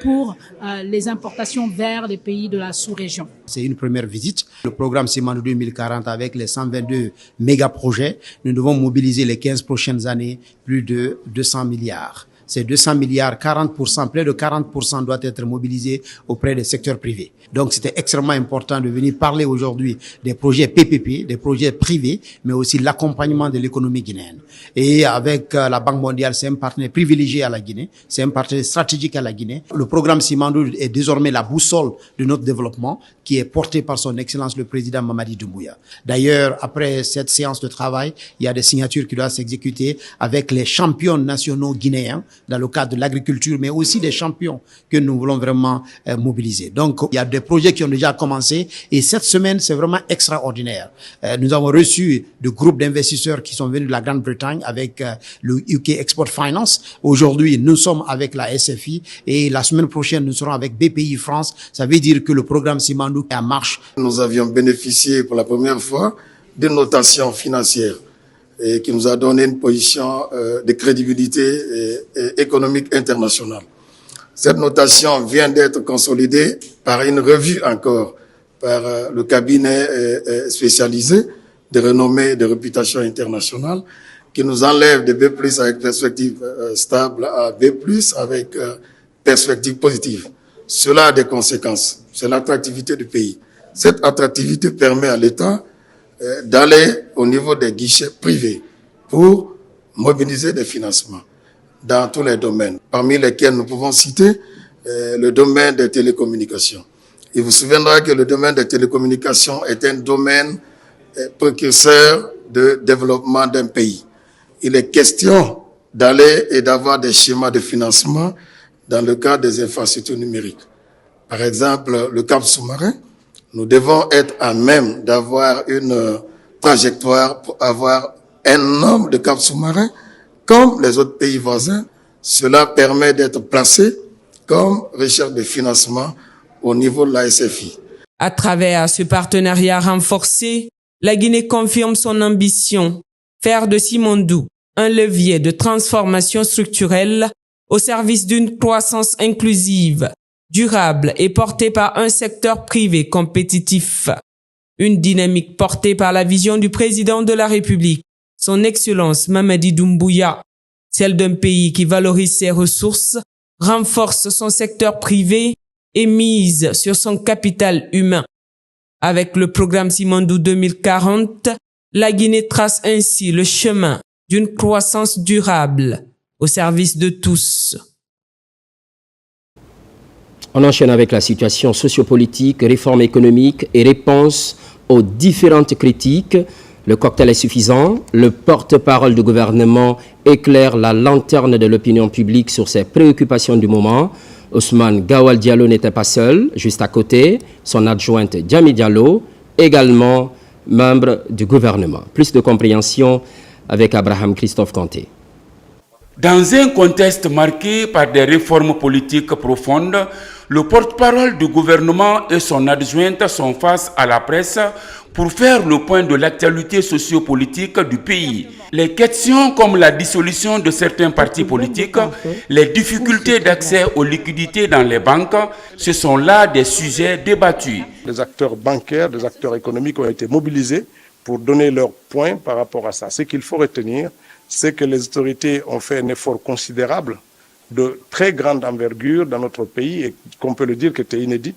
pour les importations vers les pays de la sous-région. C'est une première visite. Le programme Simandou 2040 avec les 122 méga-projets, nous devons mobiliser les 15 prochaines années plus de 200 milliards. ces 200 milliards, 40%, près de 40% doit être mobilisé auprès des secteurs privés. Donc c'était extrêmement important de venir parler aujourd'hui des projets PPP, des projets privés, mais aussi l'accompagnement de l'économie guinéenne. Et avec la Banque mondiale, c'est un partenaire privilégié à la Guinée, c'est un partenaire stratégique à la Guinée. Le programme Simandou est désormais la boussole de notre développement, qui est porté par son Excellence le Président Mamadi Doumbouya. D'ailleurs, après cette séance de travail, il y a des signatures qui doivent s'exécuter avec les champions nationaux guinéens dans le cadre de l'agriculture, mais aussi des champions que nous voulons vraiment mobiliser. Donc, il y a des projets qui ont déjà commencé et cette semaine, c'est vraiment extraordinaire. Nous avons reçu de groupes d'investisseurs qui sont venus de la Grande-Bretagne avec le UK Export Finance. Aujourd'hui, nous sommes avec la SFI et la semaine prochaine, nous serons avec BPI France. Ça veut dire que le programme Simandou est en marche. Nous avions bénéficié pour la première fois d'une notation financière et qui nous a donné une position de crédibilité économique internationale. Cette notation vient d'être consolidée par une revue encore par le cabinet spécialisé de renommée et de réputation internationale qui nous enlève de B+ avec perspective stable à B+ avec perspective positive. Cela a des conséquences. C'est l'attractivité du pays. Cette attractivité permet à l'État d'aller au niveau des guichets privés pour mobiliser des financements dans tous les domaines, parmi lesquels nous pouvons citer le domaine des télécommunications. Il vous souviendra que le domaine des télécommunications est un domaine précurseur de développement d'un pays. Il est question d'aller et d'avoir des schémas de financement dans le cadre des infrastructures numériques. Par exemple, le câble sous-marin, nous devons être à même d'avoir une trajectoire pour avoir un nombre de câbles sous-marins comme les autres pays voisins. Cela permet d'être placé comme recherche de financement au niveau de la SFI. À travers ce partenariat renforcé, la Guinée confirme son ambition, faire de Simandou un levier de transformation structurelle au service d'une croissance inclusive, durable et portée par un secteur privé compétitif. Une dynamique portée par la vision du président de la République, son Excellence Mamadi Doumbouya, celle d'un pays qui valorise ses ressources, renforce son secteur privé et mise sur son capital humain. Avec le programme Simandou 2040, la Guinée trace ainsi le chemin d'une croissance durable au service de tous. On enchaîne avec la situation sociopolitique, réforme économique et réponse aux différentes critiques. Le cocktail est suffisant. Le porte-parole du gouvernement éclaire la lanterne de l'opinion publique sur ses préoccupations du moment. Ousmane Gawal Diallo n'était pas seul. Juste à côté, son adjointe Djami Diallo, également membre du gouvernement. Plus de compréhension avec Abraham Christophe Kanté. Dans un contexte marqué par des réformes politiques profondes, le porte-parole du gouvernement et son adjointe sont face à la presse pour faire le point de l'actualité sociopolitique du pays. Les questions comme la dissolution de certains partis politiques, les difficultés d'accès aux liquidités dans les banques, ce sont là des sujets débattus. Les acteurs bancaires, des acteurs économiques ont été mobilisés pour donner leur point par rapport à ça. Ce qu'il faut retenir, c'est que les autorités ont fait un effort considérable de très grande envergure dans notre pays et qu'on peut le dire que c'était inédit.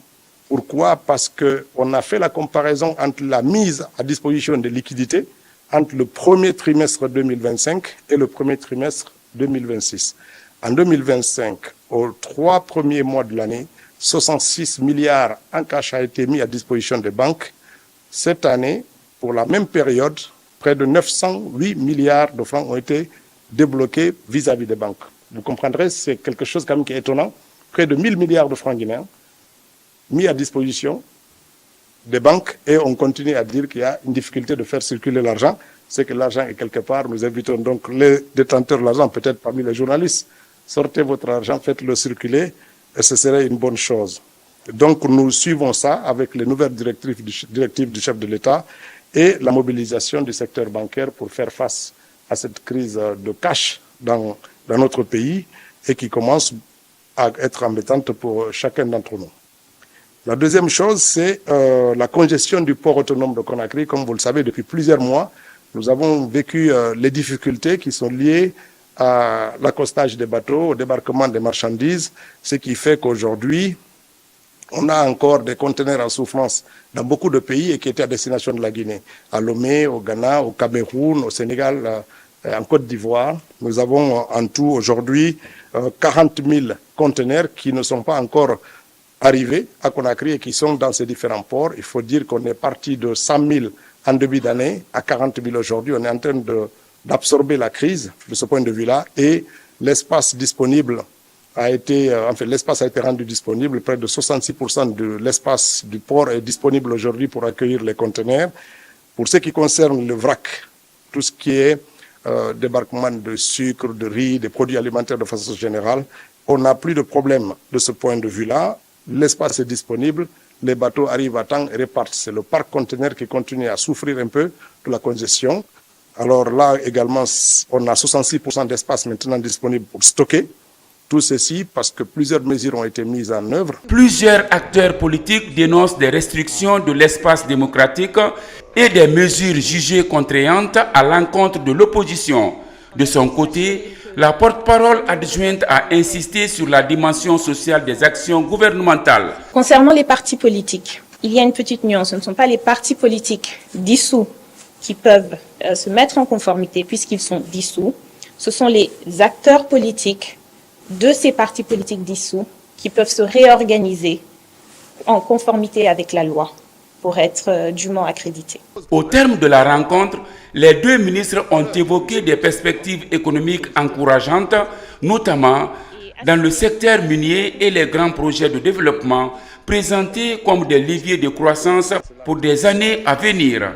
Pourquoi? Parce qu'on a fait la comparaison entre la mise à disposition des liquidités entre le premier trimestre 2025 et le premier trimestre 2026. En 2025, aux 3 premiers mois de l'année, 66 milliards en cash a été mis à disposition des banques. Cette année, pour la même période, près de 908 milliards de francs ont été débloqués vis-à-vis des banques. Vous comprendrez, c'est quelque chose quand même qui est étonnant. Près de 1000 milliards de francs guinéens mis à disposition des banques et on continue à dire qu'il y a une difficulté de faire circuler l'argent. C'est que l'argent est quelque part. Nous invitons donc les détenteurs de l'argent, peut-être parmi les journalistes, sortez votre argent, faites-le circuler et ce serait une bonne chose. Donc nous suivons ça avec les nouvelles directives du chef de l'État et la mobilisation du secteur bancaire pour faire face à cette crise de cash dans notre pays et qui commence à être embêtante pour chacun d'entre nous. La deuxième chose, c'est la congestion du port autonome de Conakry. Comme vous le savez, depuis plusieurs mois, nous avons vécu les difficultés qui sont liées à l'accostage des bateaux, au débarquement des marchandises, ce qui fait qu'aujourd'hui, on a encore des conteneurs en souffrance dans beaucoup de pays et qui étaient à destination de la Guinée. À Lomé, au Ghana, au Cameroun, au Sénégal, en Côte d'Ivoire. Nous avons en tout aujourd'hui 40 000 conteneurs qui ne sont pas encore arrivés à Conakry et qui sont dans ces différents ports. Il faut dire qu'on est parti de 100 000 en début d'année à 40 000 aujourd'hui. On est en train d'absorber la crise de ce point de vue-là et l'espace disponible l'espace a été rendu disponible. Près de 66% de l'espace du port est disponible aujourd'hui pour accueillir les conteneurs. Pour ce qui concerne le vrac, tout ce qui est débarquement de sucre, de riz, des produits alimentaires de façon générale, on n'a plus de problème de ce point de vue-là. L'espace est disponible, les bateaux arrivent à temps et repartent. C'est le parc conteneur qui continue à souffrir un peu de la congestion. Alors là également, on a 66% d'espace maintenant disponible pour stocker. Tout ceci parce que plusieurs mesures ont été mises en œuvre. Plusieurs acteurs politiques dénoncent des restrictions de l'espace démocratique et des mesures jugées contraignantes à l'encontre de l'opposition. De son côté, la porte-parole adjointe a insisté sur la dimension sociale des actions gouvernementales. Concernant les partis politiques, il y a une petite nuance. Ce ne sont pas les partis politiques dissous qui peuvent se mettre en conformité puisqu'ils sont dissous. Ce sont les acteurs politiques de ces partis politiques dissous qui peuvent se réorganiser en conformité avec la loi pour être dûment accrédités. Au terme de la rencontre, les deux ministres ont évoqué des perspectives économiques encourageantes, notamment dans le secteur minier et les grands projets de développement présentés comme des leviers de croissance pour des années à venir.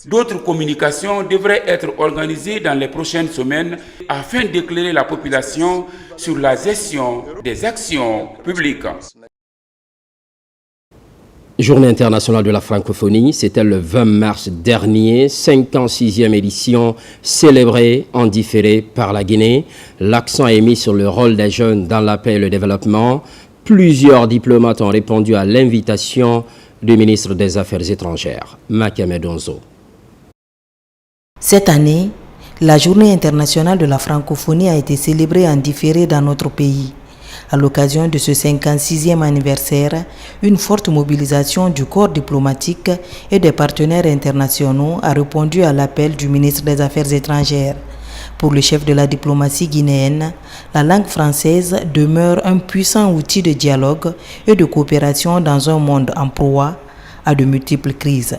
D'autres communications devraient être organisées dans les prochaines semaines afin d'éclairer la population sur la gestion des actions publiques. Journée internationale de la francophonie, c'était le 20 mars dernier, 56e édition célébrée en différé par la Guinée. L'accent est mis sur le rôle des jeunes dans la paix et le développement. Plusieurs diplomates ont répondu à l'invitation du ministre des Affaires étrangères, Makame Donzo. Cette année, la Journée internationale de la francophonie a été célébrée en différé dans notre pays. À l'occasion de ce 56e anniversaire, une forte mobilisation du corps diplomatique et des partenaires internationaux a répondu à l'appel du ministre des Affaires étrangères. Pour le chef de la diplomatie guinéenne, la langue française demeure un puissant outil de dialogue et de coopération dans un monde en proie à de multiples crises.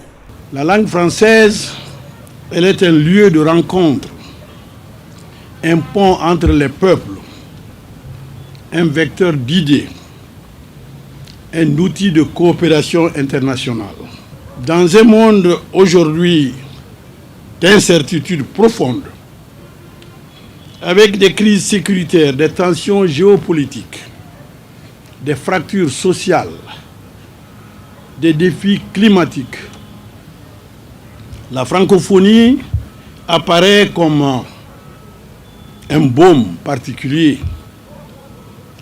La langue française, elle est un lieu de rencontre, un pont entre les peuples, un vecteur d'idées, un outil de coopération internationale. Dans un monde aujourd'hui d'incertitudes profondes, avec des crises sécuritaires, des tensions géopolitiques, des fractures sociales, des défis climatiques, la francophonie apparaît comme un baume particulier,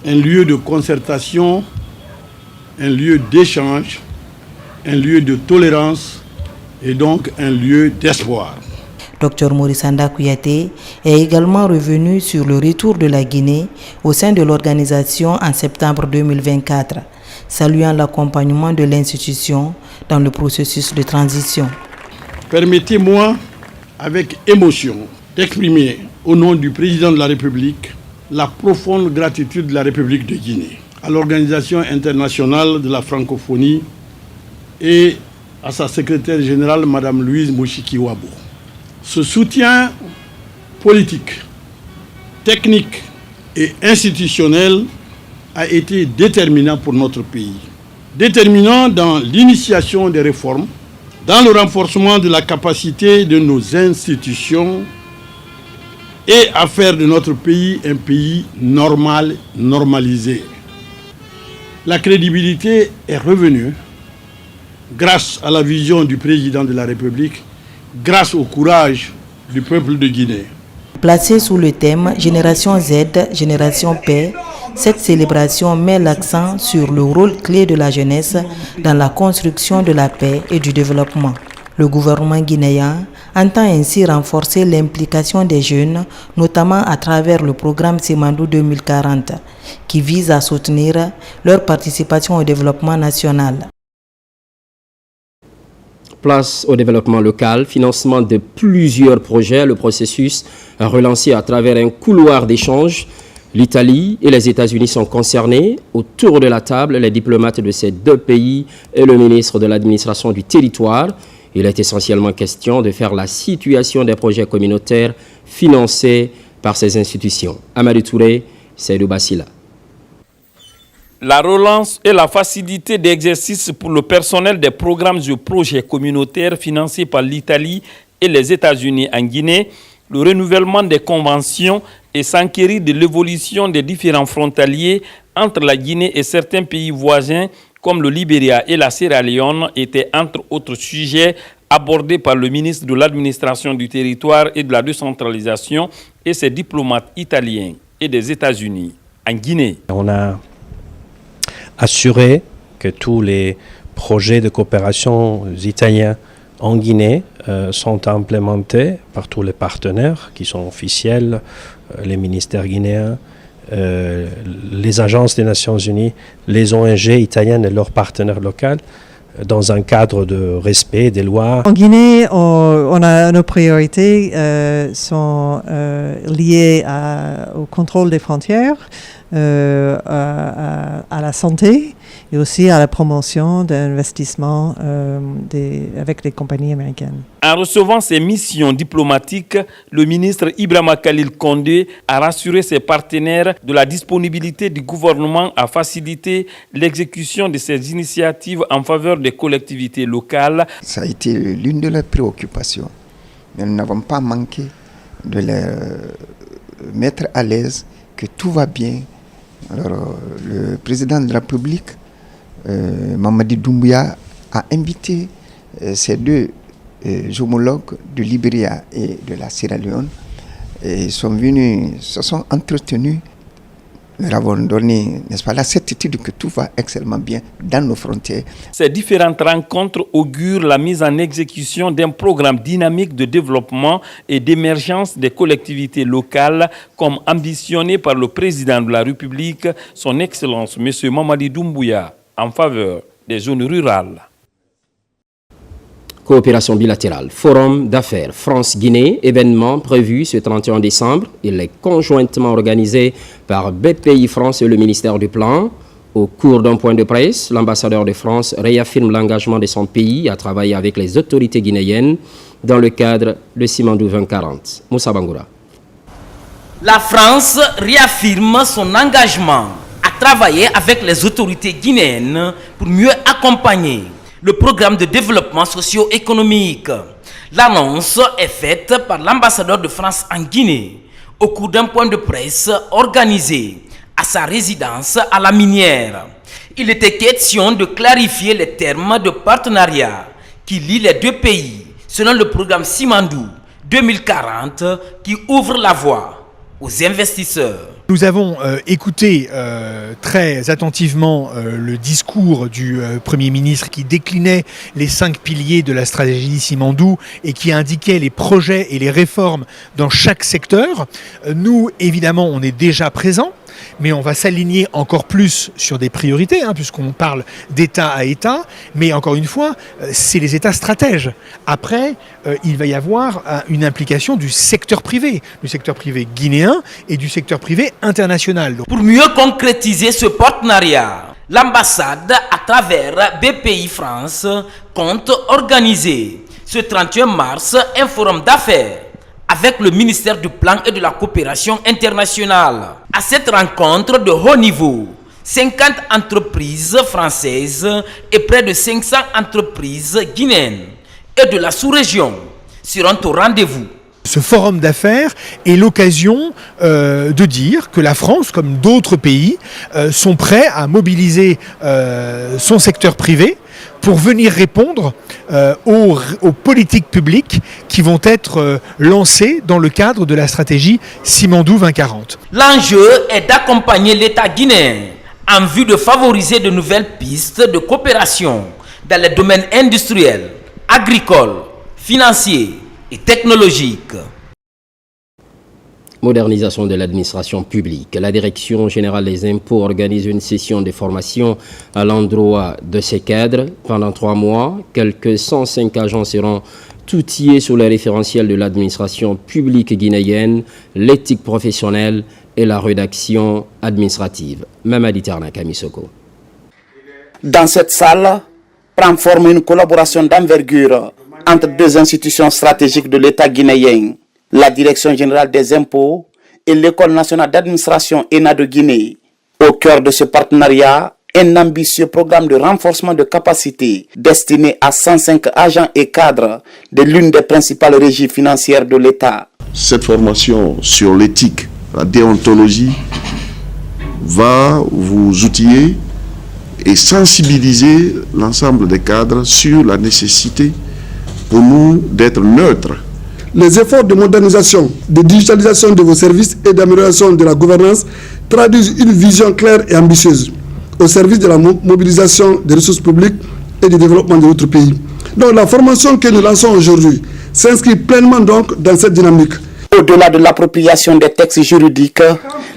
un lieu de concertation, un lieu d'échange, un lieu de tolérance et donc un lieu d'espoir. Dr Maurice Anda Kouyaté est également revenu sur le retour de la Guinée au sein de l'organisation en septembre 2024, saluant l'accompagnement de l'institution dans le processus de transition. Permettez-moi, avec émotion, d'exprimer au nom du président de la République la profonde gratitude de la République de Guinée à l'Organisation internationale de la francophonie et à sa secrétaire générale, Mme Louise Moshiki-Wabo. Ce soutien politique, technique et institutionnel a été déterminant pour notre pays. Déterminant dans l'initiation des réformes, dans le renforcement de la capacité de nos institutions et à faire de notre pays un pays normal, normalisé. La crédibilité est revenue grâce à la vision du président de la République, grâce au courage du peuple de Guinée. Placée sous le thème Génération Z, Génération Paix, cette célébration met l'accent sur le rôle clé de la jeunesse dans la construction de la paix et du développement. Le gouvernement guinéen entend ainsi renforcer l'implication des jeunes, notamment à travers le programme Simandou 2040, qui vise à soutenir leur participation au développement national. Place au développement local, financement de plusieurs projets, le processus relancé à travers un couloir d'échange. L'Italie et les États-Unis sont concernés. Autour de la table, les diplomates de ces deux pays et le ministre de l'administration du territoire. Il est essentiellement question de faire la situation des projets communautaires financés par ces institutions. Amadou Touré, Seydou Bassila. La relance et la facilité d'exercice pour le personnel des programmes et projets communautaires financés par l'Italie et les États-Unis en Guinée, le renouvellement des conventions et s'enquérir de l'évolution des différents frontaliers entre la Guinée et certains pays voisins comme le Libéria et la Sierra Leone étaient entre autres sujets abordés par le ministre de l'administration du territoire et de la décentralisation et ses diplomates italiens et des États-Unis en Guinée. On a assuré que tous les projets de coopération italiens en Guinée sont implémentés par tous les partenaires qui sont officiels, les ministères guinéens, les agences des Nations Unies, les ONG italiennes et leurs partenaires locaux, dans un cadre de respect des lois. En Guinée, on a nos priorités sont liées au contrôle des frontières, à la santé et aussi à la promotion d'investissements avec les compagnies américaines. En recevant ces missions diplomatiques, le ministre Ibrahima Khalil Condé a rassuré ses partenaires de la disponibilité du gouvernement à faciliter l'exécution de ces initiatives en faveur des collectivités locales. Ça a été l'une de leurs préoccupations, mais nous n'avons pas manqué de les mettre à l'aise que tout va bien. Alors, le président de la République, Mamadi Doumbouya, a invité ces deux homologues du Libéria et de la Sierra Leone. Et ils sont venus, se sont entretenus. Nous avons donné, n'est-ce pas, la certitude que tout va excellemment bien dans nos frontières. Ces différentes rencontres augurent la mise en exécution d'un programme dynamique de développement et d'émergence des collectivités locales, comme ambitionné par le président de la République, son Excellence M. Mamadi Doumbouya, en faveur des zones rurales. Coopération bilatérale, forum d'affaires France-Guinée, événement prévu ce 31 décembre. Il est conjointement organisé par BPI France et le ministère du Plan. Au cours d'un point de presse, l'ambassadeur de France réaffirme l'engagement de son pays à travailler avec les autorités guinéennes dans le cadre de Simandou 2040. Moussa Bangoura. La France réaffirme son engagement à travailler avec les autorités guinéennes pour mieux accompagner le programme de développement socio-économique. L'annonce est faite par l'ambassadeur de France en Guinée au cours d'un point de presse organisé à sa résidence à La Minière. Il était question de clarifier les termes de partenariat qui lient les deux pays selon le programme Simandou 2040 qui ouvre la voie aux investisseurs. Nous avons écouté très attentivement le discours du Premier ministre qui déclinait les 5 piliers de la stratégie Simandou et qui indiquait les projets et les réformes dans chaque secteur. Nous, évidemment, on est déjà présents, mais on va s'aligner encore plus sur des priorités, puisqu'on parle d'État à État. Mais encore une fois, c'est les États stratèges. Après, il va y avoir une implication du secteur privé guinéen et du secteur privé international. Pour mieux concrétiser ce partenariat, l'ambassade, à travers BPI France, compte organiser ce 31 mars un forum d'affaires avec le ministère du Plan et de la Coopération internationale. À cette rencontre de haut niveau, 50 entreprises françaises et près de 500 entreprises guinéennes et de la sous-région seront au rendez-vous. Ce forum d'affaires est l'occasion de dire que la France, comme d'autres pays, sont prêts à mobiliser son secteur privé pour venir répondre aux politiques publiques qui vont être lancées dans le cadre de la stratégie Simandou 2040. L'enjeu est d'accompagner l'État guinéen en vue de favoriser de nouvelles pistes de coopération dans les domaines industriels, agricoles, financiers, et technologique. Modernisation de l'administration publique. La Direction générale des impôts organise une session de formation à l'endroit de ces cadres. Pendant 3 mois, quelques 105 agents seront outillés sur les référentiels de l'administration publique guinéenne, l'éthique professionnelle et la rédaction administrative. Mamadi Terna Kamisoko. Dans cette salle, prend forme une collaboration d'envergure entre 2 institutions stratégiques de l'État guinéen, la Direction générale des impôts et l'École nationale d'administration ENA de Guinée. Au cœur de ce partenariat, un ambitieux programme de renforcement de capacité destiné à 105 agents et cadres de l'une des principales régies financières de l'État. Cette formation sur l'éthique, la déontologie, va vous outiller et sensibiliser l'ensemble des cadres sur la nécessité pour nous d'être neutres. Les efforts de modernisation, de digitalisation de vos services et d'amélioration de la gouvernance traduisent une vision claire et ambitieuse au service de la mobilisation des ressources publiques et du développement de notre pays. Donc la formation que nous lançons aujourd'hui s'inscrit pleinement donc dans cette dynamique. Au-delà de l'appropriation des textes juridiques,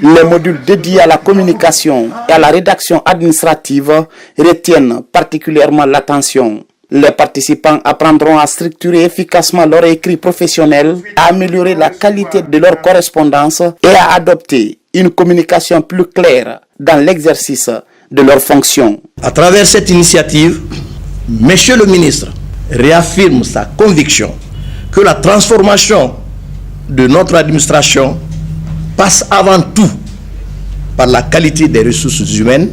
les modules dédiés à la communication et à la rédaction administrative retiennent particulièrement l'attention. Les participants apprendront à structurer efficacement leur écrit professionnel, à améliorer la qualité de leur correspondance et à adopter une communication plus claire dans l'exercice de leurs fonctions. À travers cette initiative, Monsieur le ministre réaffirme sa conviction que la transformation de notre administration passe avant tout par la qualité des ressources humaines,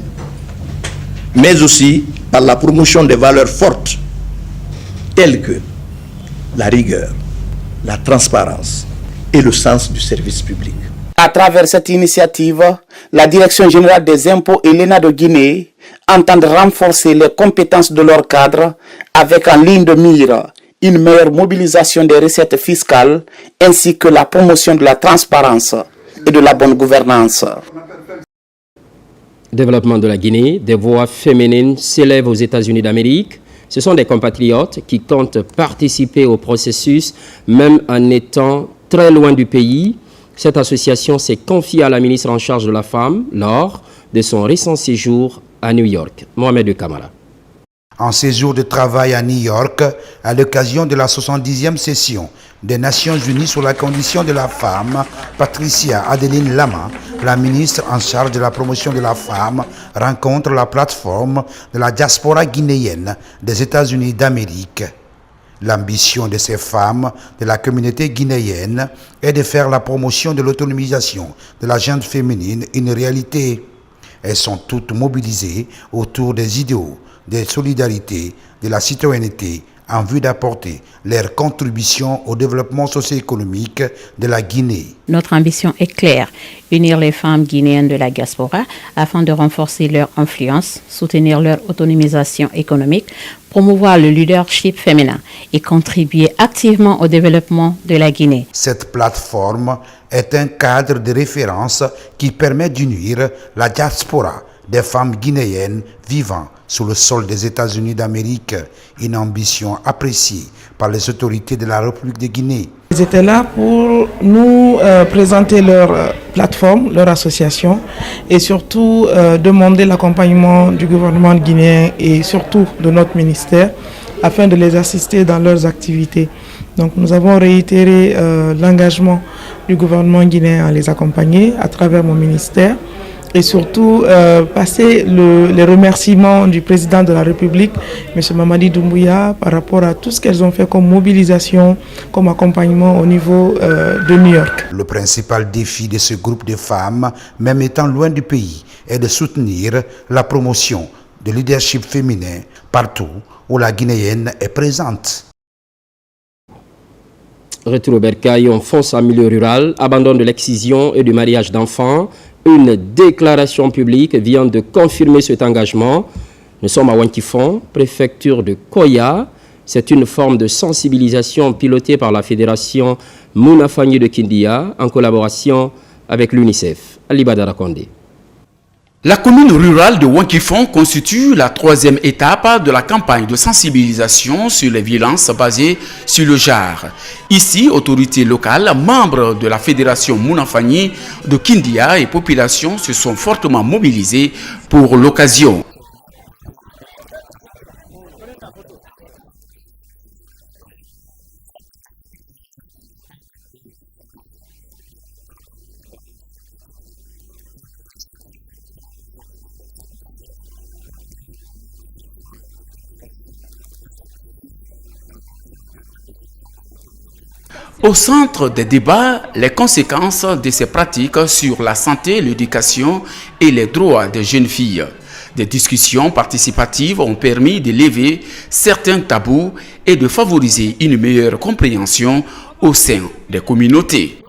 mais aussi par la promotion des valeurs fortes telles que la rigueur, la transparence et le sens du service public. À travers cette initiative, la Direction générale des impôts et l'ENA de Guinée entendent renforcer les compétences de leurs cadres avec en ligne de mire une meilleure mobilisation des recettes fiscales ainsi que la promotion de la transparence et de la bonne gouvernance. Développement de la Guinée, des voix féminines s'élèvent aux États-Unis d'Amérique. Ce sont des compatriotes qui comptent participer au processus, même en étant très loin du pays. Cette association s'est confiée à la ministre en charge de la femme lors de son récent séjour à New York. Mohamed Kamara. En séjour de travail à New York, à l'occasion de la 70e session des Nations Unies sur la condition de la femme, Patricia Adeline Lama, la ministre en charge de la promotion de la femme, rencontre la plateforme de la diaspora guinéenne des États-Unis d'Amérique. L'ambition de ces femmes de la communauté guinéenne est de faire la promotion de l'autonomisation de la gente féminine une réalité. Elles sont toutes mobilisées autour des idéaux, de solidarité, de la citoyenneté, en vue d'apporter leur contribution au développement socio-économique de la Guinée. Notre ambition est claire, unir les femmes guinéennes de la diaspora afin de renforcer leur influence, soutenir leur autonomisation économique, promouvoir le leadership féminin et contribuer activement au développement de la Guinée. Cette plateforme est un cadre de référence qui permet d'unir la diaspora des femmes guinéennes vivant sous le sol des États-Unis d'Amérique, une ambition appréciée par les autorités de la République de Guinée. Ils étaient là pour nous présenter leur plateforme, leur association et surtout demander l'accompagnement du gouvernement guinéen et surtout de notre ministère afin de les assister dans leurs activités. Donc nous avons réitéré l'engagement du gouvernement guinéen à les accompagner à travers mon ministère. Et surtout passer les remerciements du président de la République, M. Mamadi Doumbouya, par rapport à tout ce qu'elles ont fait comme mobilisation, comme accompagnement au niveau de New York. Le principal défi de ce groupe de femmes, même étant loin du pays, est de soutenir la promotion de leadership féminin partout où la Guinéenne est présente. Retour au Bercail, on fonce en milieu rural, abandon de l'excision et du mariage d'enfants. Une déclaration publique vient de confirmer cet engagement. Nous sommes à Wantifon, préfecture de Koya. C'est une forme de sensibilisation pilotée par la fédération Mounafani de Kindia en collaboration avec l'UNICEF. Ali Badara Kondé. La commune rurale de Wankifon constitue la troisième étape de la campagne de sensibilisation sur les violences basées sur le genre. Ici, autorités locales, membres de la fédération Mounafani de Kindia et population se sont fortement mobilisés pour l'occasion. Au centre des débats, les conséquences de ces pratiques sur la santé, l'éducation et les droits des jeunes filles. Des discussions participatives ont permis de lever certains tabous et de favoriser une meilleure compréhension au sein des communautés.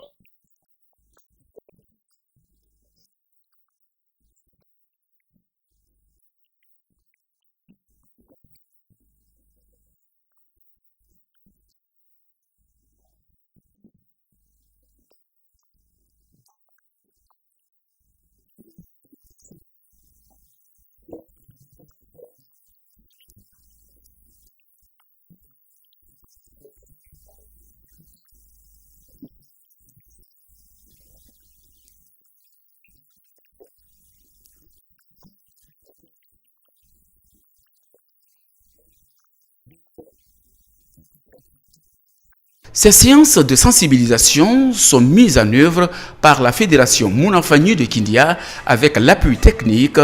Ces séances de sensibilisation sont mises en œuvre par la Fédération Mounafani de Kindia avec l'appui technique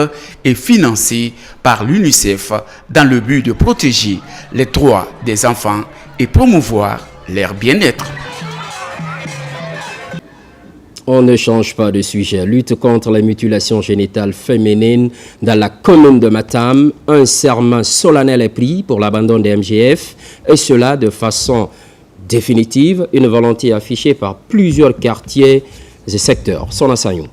et financé par l'UNICEF dans le but de protéger les droits des enfants et promouvoir leur bien-être. On ne change pas de sujet. Lutte contre les mutilations génitales féminines dans la commune de Matam. Un serment solennel est pris pour l'abandon des MGF et cela de façon définitive, une volonté affichée par plusieurs quartiers et secteurs. Sona Sayou.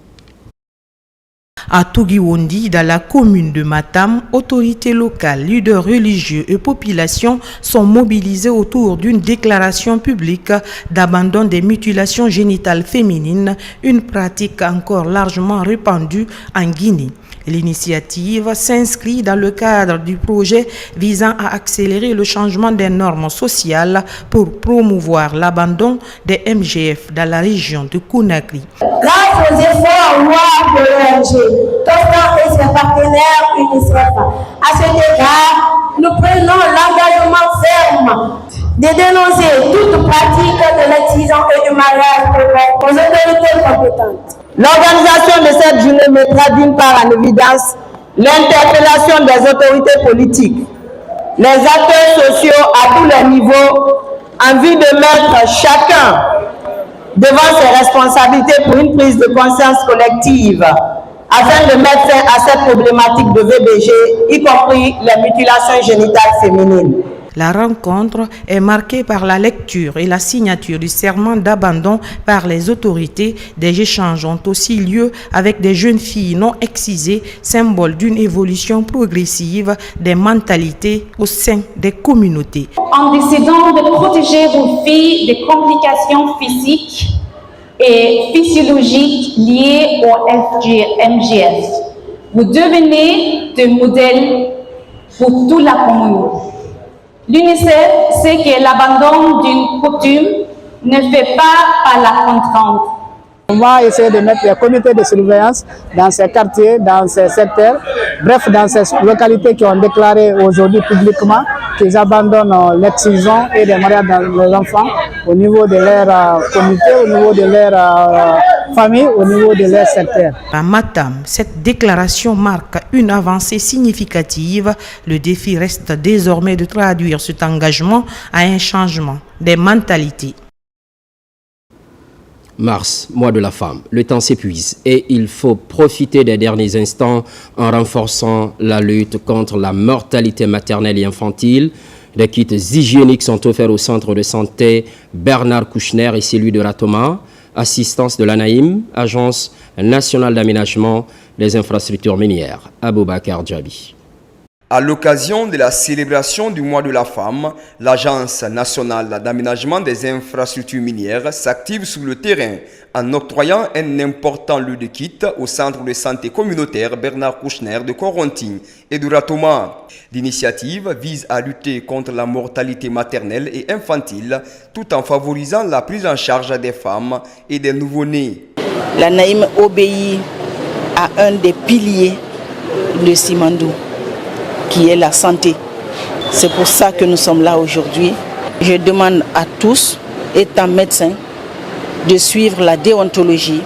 À Togiwondi, dans la commune de Matam, autorités locales, leaders religieux et populations sont mobilisés autour d'une déclaration publique d'abandon des mutilations génitales féminines, une pratique encore largement répandue en Guinée. L'initiative s'inscrit dans le cadre du projet visant à accélérer le changement des normes sociales pour promouvoir l'abandon des MGF dans la région de Conakry. Grâce aux efforts louables de l'ONG, Tostan et ses partenaires UNICEF, à cet égard, nous prenons l'engagement ferme de dénoncer toute pratique de l'excision et du mariage aux autorités compétentes. L'organisation de cette journée mettra d'une part en évidence l'interpellation des autorités politiques, les acteurs sociaux à tous les niveaux, en vue de mettre chacun devant ses responsabilités pour une prise de conscience collective, afin de mettre fin à cette problématique de VBG, y compris les mutilations génitales féminines. La rencontre est marquée par la lecture et la signature du serment d'abandon par les autorités. Des échanges ont aussi lieu avec des jeunes filles non excisées, symbole d'une évolution progressive des mentalités au sein des communautés. En décidant de protéger vos filles des complications physiques et physiologiques liées au MGF, vous devenez des modèles pour toute la communauté. L'UNICEF sait que l'abandon d'une coutume ne fait pas par la contrainte. On va essayer de mettre les comités de surveillance dans ces quartiers, dans ces secteurs, bref, dans ces localités qui ont déclaré aujourd'hui publiquement qu'ils abandonnent l'excision et les mariages dans les enfants au niveau de leur comité, au niveau de leur famille, au niveau de leur secteur. À Matam, cette déclaration marque une avancée significative. Le défi reste désormais de traduire cet engagement à un changement des mentalités. Mars, mois de la femme. Le temps s'épuise et il faut profiter des derniers instants en renforçant la lutte contre la mortalité maternelle et infantile. Des kits hygiéniques sont offerts au centre de santé Bernard Kouchner et celui de Ratoma. Assistance de l'ANAIM, Agence nationale d'aménagement des infrastructures minières. Aboubakar Djabi. À l'occasion de la célébration du mois de la femme, l'Agence nationale d'aménagement des infrastructures minières s'active sur le terrain en octroyant un important lieu de kit au centre de santé communautaire Bernard Kouchner de Corentin et de Ratoma. L'initiative vise à lutter contre la mortalité maternelle et infantile tout en favorisant la prise en charge des femmes et des nouveau-nés. La Naïm obéit à un des piliers de Simandou, qui est la santé. C'est pour ça que nous sommes là aujourd'hui. Je demande à tous, étant médecins, de suivre la déontologie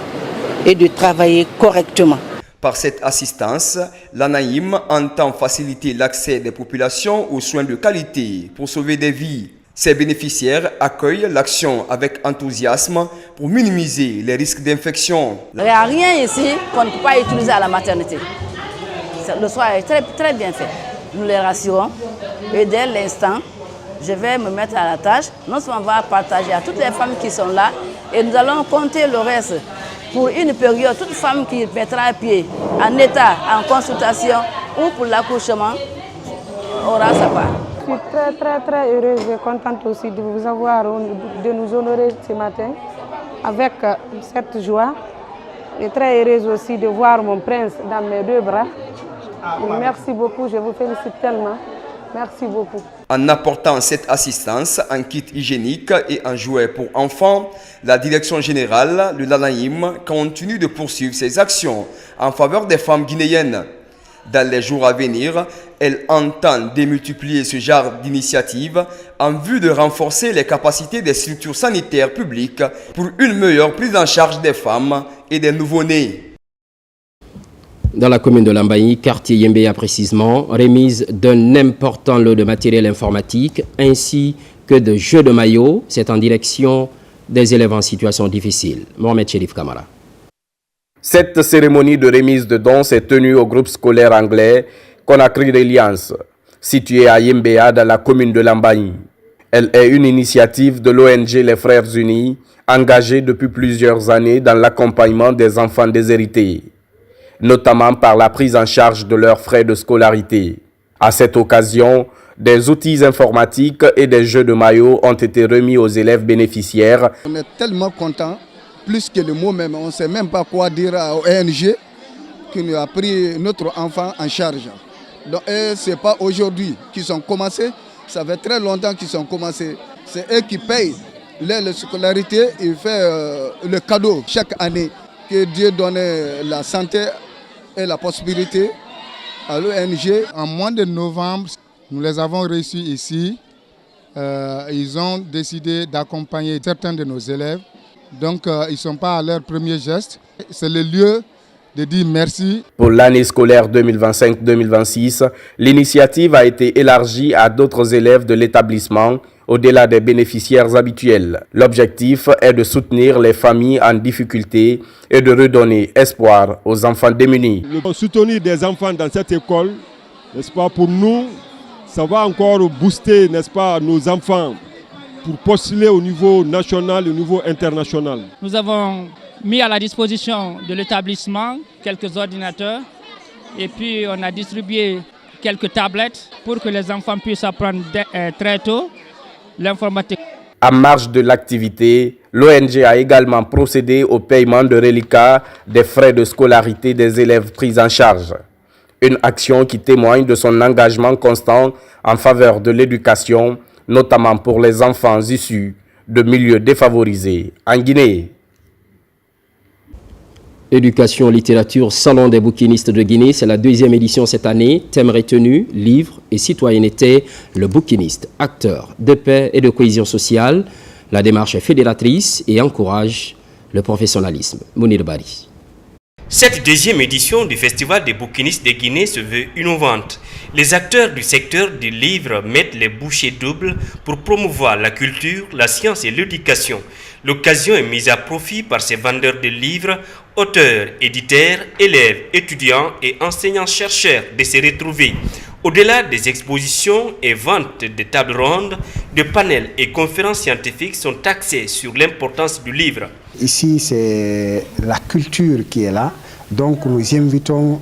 et de travailler correctement. Par cette assistance, l'ANAïM entend faciliter l'accès des populations aux soins de qualité pour sauver des vies. Ces bénéficiaires accueillent l'action avec enthousiasme pour minimiser les risques d'infection. Il n'y a rien ici qu'on ne peut pas utiliser à la maternité. Le soin est très bien fait. Nous les rassurons et dès l'instant, je vais me mettre à la tâche. Non seulement on va partager à toutes les femmes qui sont là et nous allons compter le reste. Pour une période, toute femme qui mettra pied en état, en consultation ou pour l'accouchement aura sa part. Je suis très heureuse et contente aussi de vous avoir, de nous honorer ce matin avec cette joie. Et très heureuse aussi de voir mon prince dans mes deux bras. Merci beaucoup, je vous félicite tellement. Merci beaucoup. En apportant cette assistance en kit hygiénique et en jouets pour enfants, la direction générale de l'ANAïM continue de poursuivre ses actions en faveur des femmes guinéennes. Dans les jours à venir, elle entend démultiplier ce genre d'initiatives en vue de renforcer les capacités des structures sanitaires publiques pour une meilleure prise en charge des femmes et des nouveau-nés. Dans la commune de Lambaye, quartier Yembéa précisément, remise d'un important lot de matériel informatique ainsi que de jeux de maillot. C'est en direction des élèves en situation difficile. Mohamed Chérif Kamara. Cette cérémonie de remise de dons s'est tenue au groupe scolaire anglais Conakry Reliance, situé à Yembéa dans la commune de Lambaye. Elle est une initiative de l'ONG Les Frères Unis, engagée depuis plusieurs années dans l'accompagnement des enfants déshérités, notamment par la prise en charge de leurs frais de scolarité. À cette occasion, des outils informatiques et des jeux de maillot ont été remis aux élèves bénéficiaires. On est tellement contents, plus que le mot même, on ne sait même pas quoi dire aux ONG qui nous a pris notre enfant en charge. Donc, ce n'est pas aujourd'hui qu'ils sont commencés, ça fait très longtemps qu'ils sont commencés. C'est eux qui payent la scolarité et font le cadeau chaque année. Que Dieu donne la santé et la possibilité à l'ONG. En mois de novembre, nous les avons reçus ici. Ils ont décidé d'accompagner certains de nos élèves. Donc, ils ne sont pas à leur premier geste. C'est le lieu de dire merci. Pour l'année scolaire 2025-2026, l'initiative a été élargie à d'autres élèves de l'établissement, au-delà des bénéficiaires habituels. L'objectif est de soutenir les familles en difficulté et de redonner espoir aux enfants démunis. Soutenir des enfants dans cette école, n'est-ce pas, pour nous, ça va encore booster, n'est-ce pas, nos enfants pour postuler au niveau national et au niveau international. Nous avons mis à la disposition de l'établissement quelques ordinateurs et puis on a distribué quelques tablettes pour que les enfants puissent apprendre très tôt l'informatique. En marge de l'activité, l'ONG a également procédé au paiement de reliquats des frais de scolarité des élèves pris en charge. Une action qui témoigne de son engagement constant en faveur de l'éducation, notamment pour les enfants issus de milieux défavorisés en Guinée. Éducation, littérature, Salon des bouquinistes de Guinée, c'est la 2e édition cette année. Thème retenu, livres et citoyenneté, le bouquiniste, acteur de paix et de cohésion sociale. La démarche est fédératrice et encourage le professionnalisme. Mounir Bari. Cette 2e édition du Festival des bouquinistes de Guinée se veut innovante. Les acteurs du secteur du livre mettent les bouchées doubles pour promouvoir la culture, la science et l'éducation. L'occasion est mise à profit par ces vendeurs de livres, auteurs, éditeurs, élèves, étudiants et enseignants-chercheurs de se retrouver. Au-delà des expositions et ventes de tables rondes, de panels et conférences scientifiques sont axés sur l'importance du livre. Ici, c'est la culture qui est là, Donc nous invitons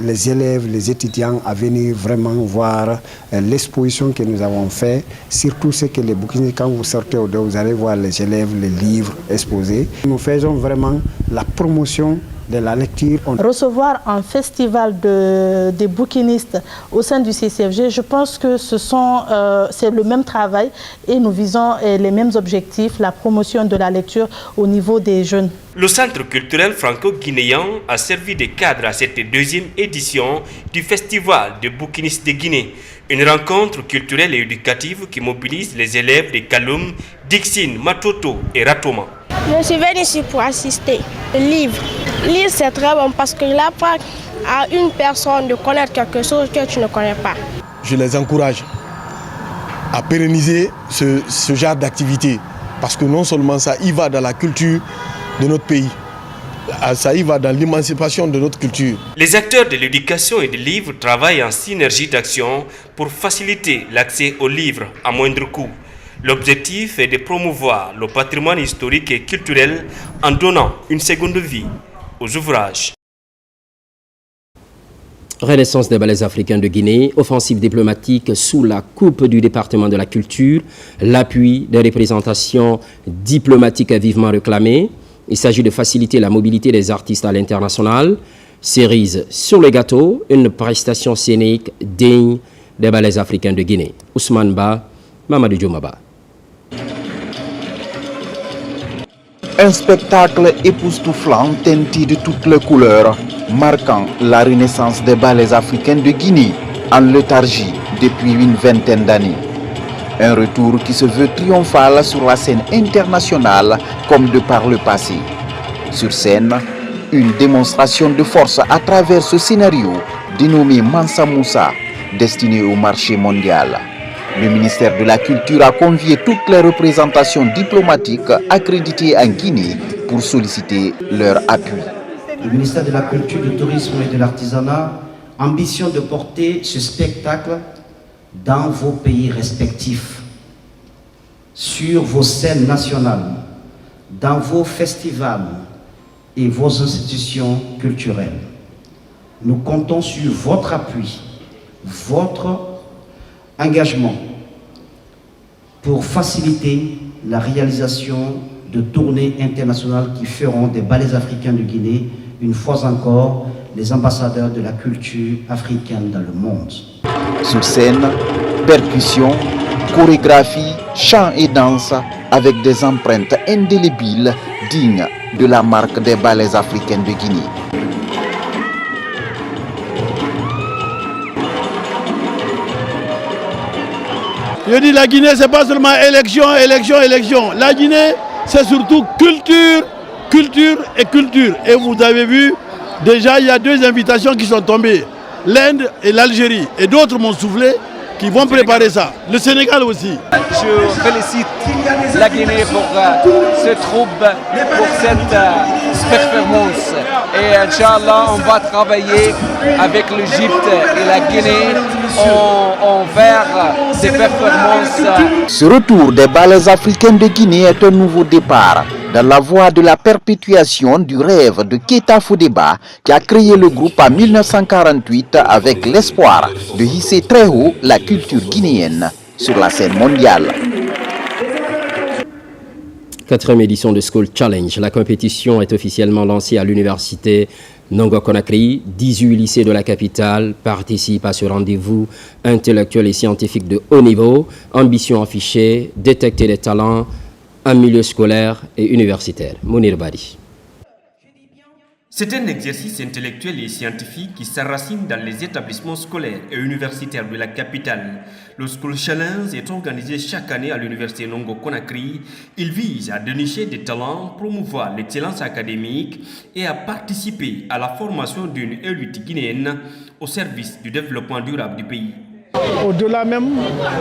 les élèves, les étudiants à venir vraiment voir l'exposition que nous avons faite, surtout ce que les bouquins, quand vous sortez au dehors, vous allez voir les élèves, les livres exposés. Nous faisons vraiment la promotion de la lecture. Recevoir un festival des bouquinistes au sein du CCFG, je pense que c'est le même travail et nous visons les mêmes objectifs, la promotion de la lecture au niveau des jeunes. Le Centre culturel franco-guinéen a servi de cadre à cette deuxième édition du Festival des bouquinistes de Guinée, une rencontre culturelle et éducative qui mobilise les élèves de Kaloum, Dixine, Matoto et Ratoma. Je suis venu ici pour assister. Lire, c'est très bon parce qu'il apprend à une personne de connaître quelque chose que tu ne connais pas. Je les encourage à pérenniser ce genre d'activité parce que non seulement ça y va dans la culture de notre pays, ça y va dans l'émancipation de notre culture. Les acteurs de l'éducation et des livres travaillent en synergie d'action pour faciliter l'accès aux livres à moindre coût. L'objectif est de promouvoir le patrimoine historique et culturel en donnant une seconde vie aux ouvrages. Renaissance des ballets africains de Guinée, offensive diplomatique sous la coupe du département de la culture, l'appui des représentations diplomatiques est vivement réclamé. Il s'agit de faciliter la mobilité des artistes à l'international. Cerise sur le gâteau, une prestation scénique digne des ballets africains de Guinée. Ousmane Ba, Mamadou Djoumaba. Un spectacle époustouflant teinté de toutes les couleurs, marquant la renaissance des ballets africains de Guinée en léthargie depuis une vingtaine d'années. Un retour qui se veut triomphal sur la scène internationale comme de par le passé. Sur scène, une démonstration de force à travers ce scénario dénommé Mansa Moussa, destiné au marché mondial. Le ministère de la Culture a convié toutes les représentations diplomatiques accréditées en Guinée pour solliciter leur appui. Le ministère de la Culture, du Tourisme et de l'Artisanat ambitionne de porter ce spectacle dans vos pays respectifs, sur vos scènes nationales, dans vos festivals et vos institutions culturelles. Nous comptons sur votre appui, votre engagement pour faciliter la réalisation de tournées internationales qui feront des ballets africains de Guinée, une fois encore, les ambassadeurs de la culture africaine dans le monde. Sur scène, percussion, chorégraphie, chant et danse avec des empreintes indélébiles dignes de la marque des ballets africains de Guinée. Je dis la Guinée, c'est pas seulement élection. La Guinée, c'est surtout culture, culture et culture. Et vous avez vu, déjà il y a 2 invitations qui sont tombées. L'Inde et l'Algérie. Et d'autres m'ont soufflé qui vont préparer ça. Le Sénégal aussi. Je félicite la Guinée pour ce troupe, pour cette performance. Et Inch'Allah, on va travailler avec l'Égypte et la Guinée vers ces performances. Ce retour des ballets africains de Guinée est un nouveau départ dans la voie de la perpétuation du rêve de Keita Fodeba qui a créé le groupe en 1948 avec l'espoir de hisser très haut la culture guinéenne sur la scène mondiale. 4e édition de School Challenge. La compétition est officiellement lancée à l'université Nongo Conakry. 18 lycées de la capitale participent à ce rendez-vous intellectuel et scientifique de haut niveau. Ambition affichée, détecter les talents en milieu scolaire et universitaire. Mounir Bari. C'est un exercice intellectuel et scientifique qui s'enracine dans les établissements scolaires et universitaires de la capitale. Le School Challenge est organisé chaque année à l'université Nongo Conakry. Il vise à dénicher des talents, promouvoir l'excellence académique et à participer à la formation d'une élite guinéenne au service du développement durable du pays. Au-delà même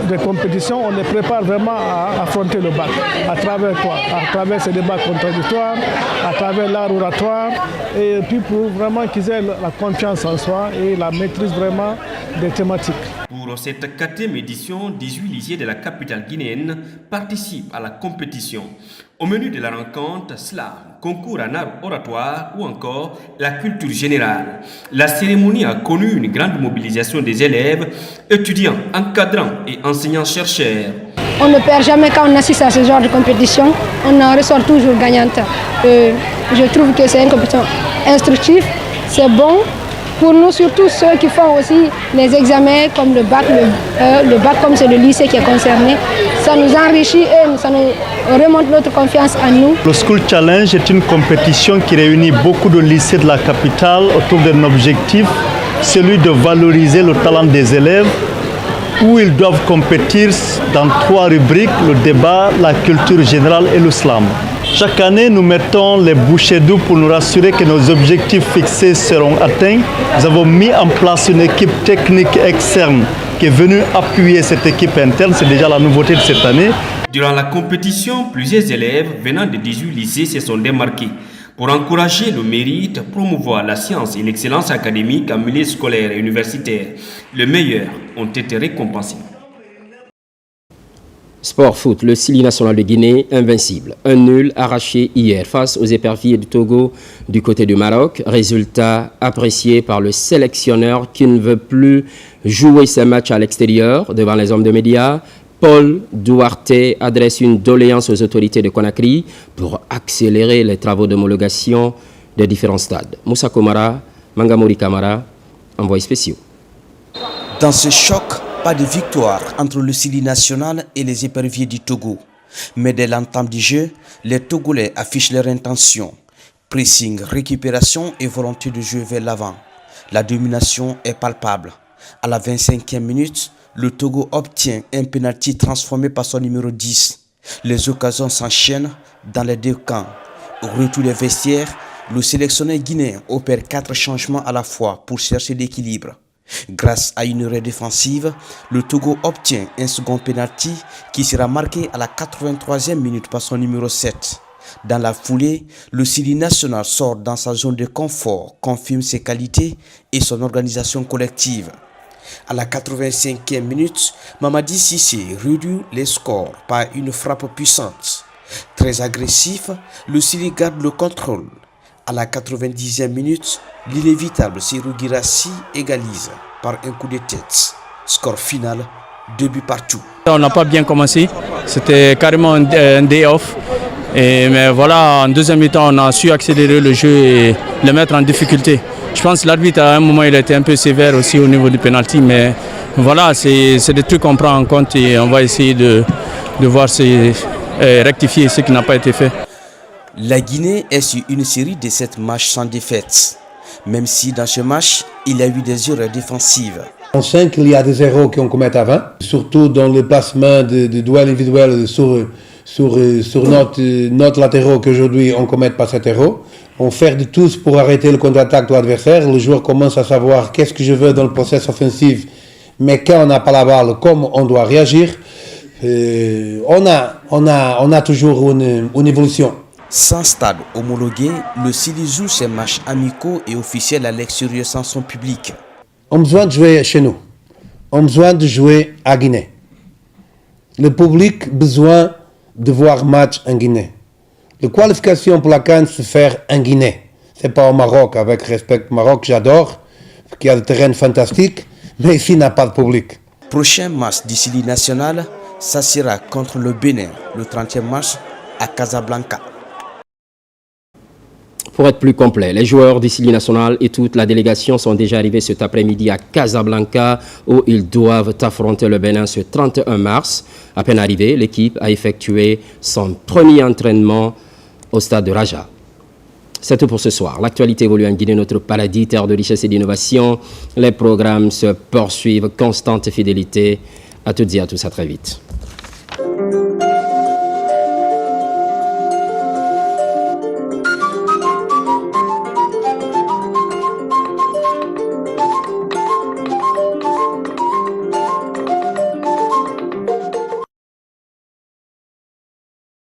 des compétitions, on les prépare vraiment à affronter le bac. À travers quoi? À travers ces débats contradictoires, à travers l'art oratoire, et puis pour vraiment qu'ils aient la confiance en soi et la maîtrise vraiment des thématiques. Pour cette 4e édition, 18 lycées de la capitale guinéenne participent à la compétition. Au menu de la rencontre, slam, concours en art oratoire ou encore la culture générale. La cérémonie a connu une grande mobilisation des élèves, étudiants, encadrants et enseignants-chercheurs. On ne perd jamais quand on assiste à ce genre de compétition, on en ressort toujours gagnante. Je trouve que c'est une compétition instructive, c'est bon. Pour nous, surtout ceux qui font aussi les examens comme le bac, le bac comme c'est le lycée qui est concerné, ça nous enrichit et ça nous remonte notre confiance en nous. Le School Challenge est une compétition qui réunit beaucoup de lycées de la capitale autour d'un objectif, celui de valoriser le talent des élèves, où ils doivent compétir dans 3 rubriques, le débat, la culture générale et le slam. Chaque année, nous mettons les bouchées doubles pour nous rassurer que nos objectifs fixés seront atteints. Nous avons mis en place une équipe technique externe qui est venue appuyer cette équipe interne. C'est déjà la nouveauté de cette année. Durant la compétition, plusieurs élèves venant de 18 lycées se sont démarqués. Pour encourager le mérite, promouvoir la science et l'excellence académique en milieu scolaire et universitaire, les meilleurs ont été récompensés. Sport foot, le Sili national de Guinée, invincible. Un nul arraché hier face aux éperviers du Togo du côté du Maroc. Résultat apprécié par le sélectionneur qui ne veut plus jouer ses matchs à l'extérieur devant les hommes de médias. Paul Duarte adresse une doléance aux autorités de Conakry pour accélérer les travaux d'homologation des différents stades. Moussa Komara, Mangamori Kamara, envoyé spéciaux. Dans ce choc, pas de victoire entre le Sili national et les éperviers du Togo. Mais dès l'entame du jeu, les Togolais affichent leur intention. Pressing, récupération et volonté de jouer vers l'avant. La domination est palpable. À la 25e minute, le Togo obtient un pénalty transformé par son numéro 10. Les occasions s'enchaînent dans les 2 camps. Au retour des vestiaires, le sélectionneur guinéen opère 4 changements à la fois pour chercher l'équilibre. Grâce à une erreur défensive, le Togo obtient un second pénalty qui sera marqué à la 83e minute par son numéro 7. Dans la foulée, le Sili national sort dans sa zone de confort, confirme ses qualités et son organisation collective. À la 85e minute, Mamadi Cissé réduit les scores par une frappe puissante. Très agressif, le Sili garde le contrôle. À la 90e minute, l'inévitable Serhou Guirassy égalise par un coup de tête. Score final, 2 buts partout. On n'a pas bien commencé, c'était carrément un day off. Mais voilà, en deuxième mi-temps, on a su accélérer le jeu et le mettre en difficulté. Je pense que l'arbitre, à un moment, il a été un peu sévère aussi au niveau du penalty. Mais voilà, c'est des trucs qu'on prend en compte et on va essayer de voir rectifier ce qui n'a pas été fait. La Guinée est sur une série de 7 matchs sans défaite. Même si dans ce match, il y a eu des erreurs défensives. En 5, il y a des erreurs qu'on commet avant, surtout dans le placement de duels individuels sur notre latéraux qu'aujourd'hui on ne commet pas cette erreur. On fait de tout pour arrêter le contre-attaque de l'adversaire. Le joueur commence à savoir qu'est-ce que je veux dans le processus offensif, mais quand on n'a pas la balle, comment on doit réagir. On a toujours une évolution. Sans stade homologué, le Sili joue ses matchs amicaux et officiels à l'extérieur sans son public. On a besoin de jouer chez nous. On a besoin de jouer à Guinée. Le public a besoin de voir match en Guinée. La qualification pour la CAN se fait en Guinée. Ce n'est pas au Maroc, avec respect au Maroc, j'adore, parce qu'il y a des terrains fantastiques, mais ici, il n'y a pas de public. Prochain match du Sili national, ça sera contre le Bénin, le 30e mars à Casablanca. Pour être plus complet, les joueurs du Sili national et toute la délégation sont déjà arrivés cet après-midi à Casablanca où ils doivent affronter le Bénin ce 31 mars. À peine arrivé, l'équipe a effectué son premier entraînement au stade de Raja. C'est tout pour ce soir. L'actualité évolue en Guinée, notre paradis, terre de richesse et d'innovation. Les programmes se poursuivent, constante fidélité. À toutes et à tous, à très vite.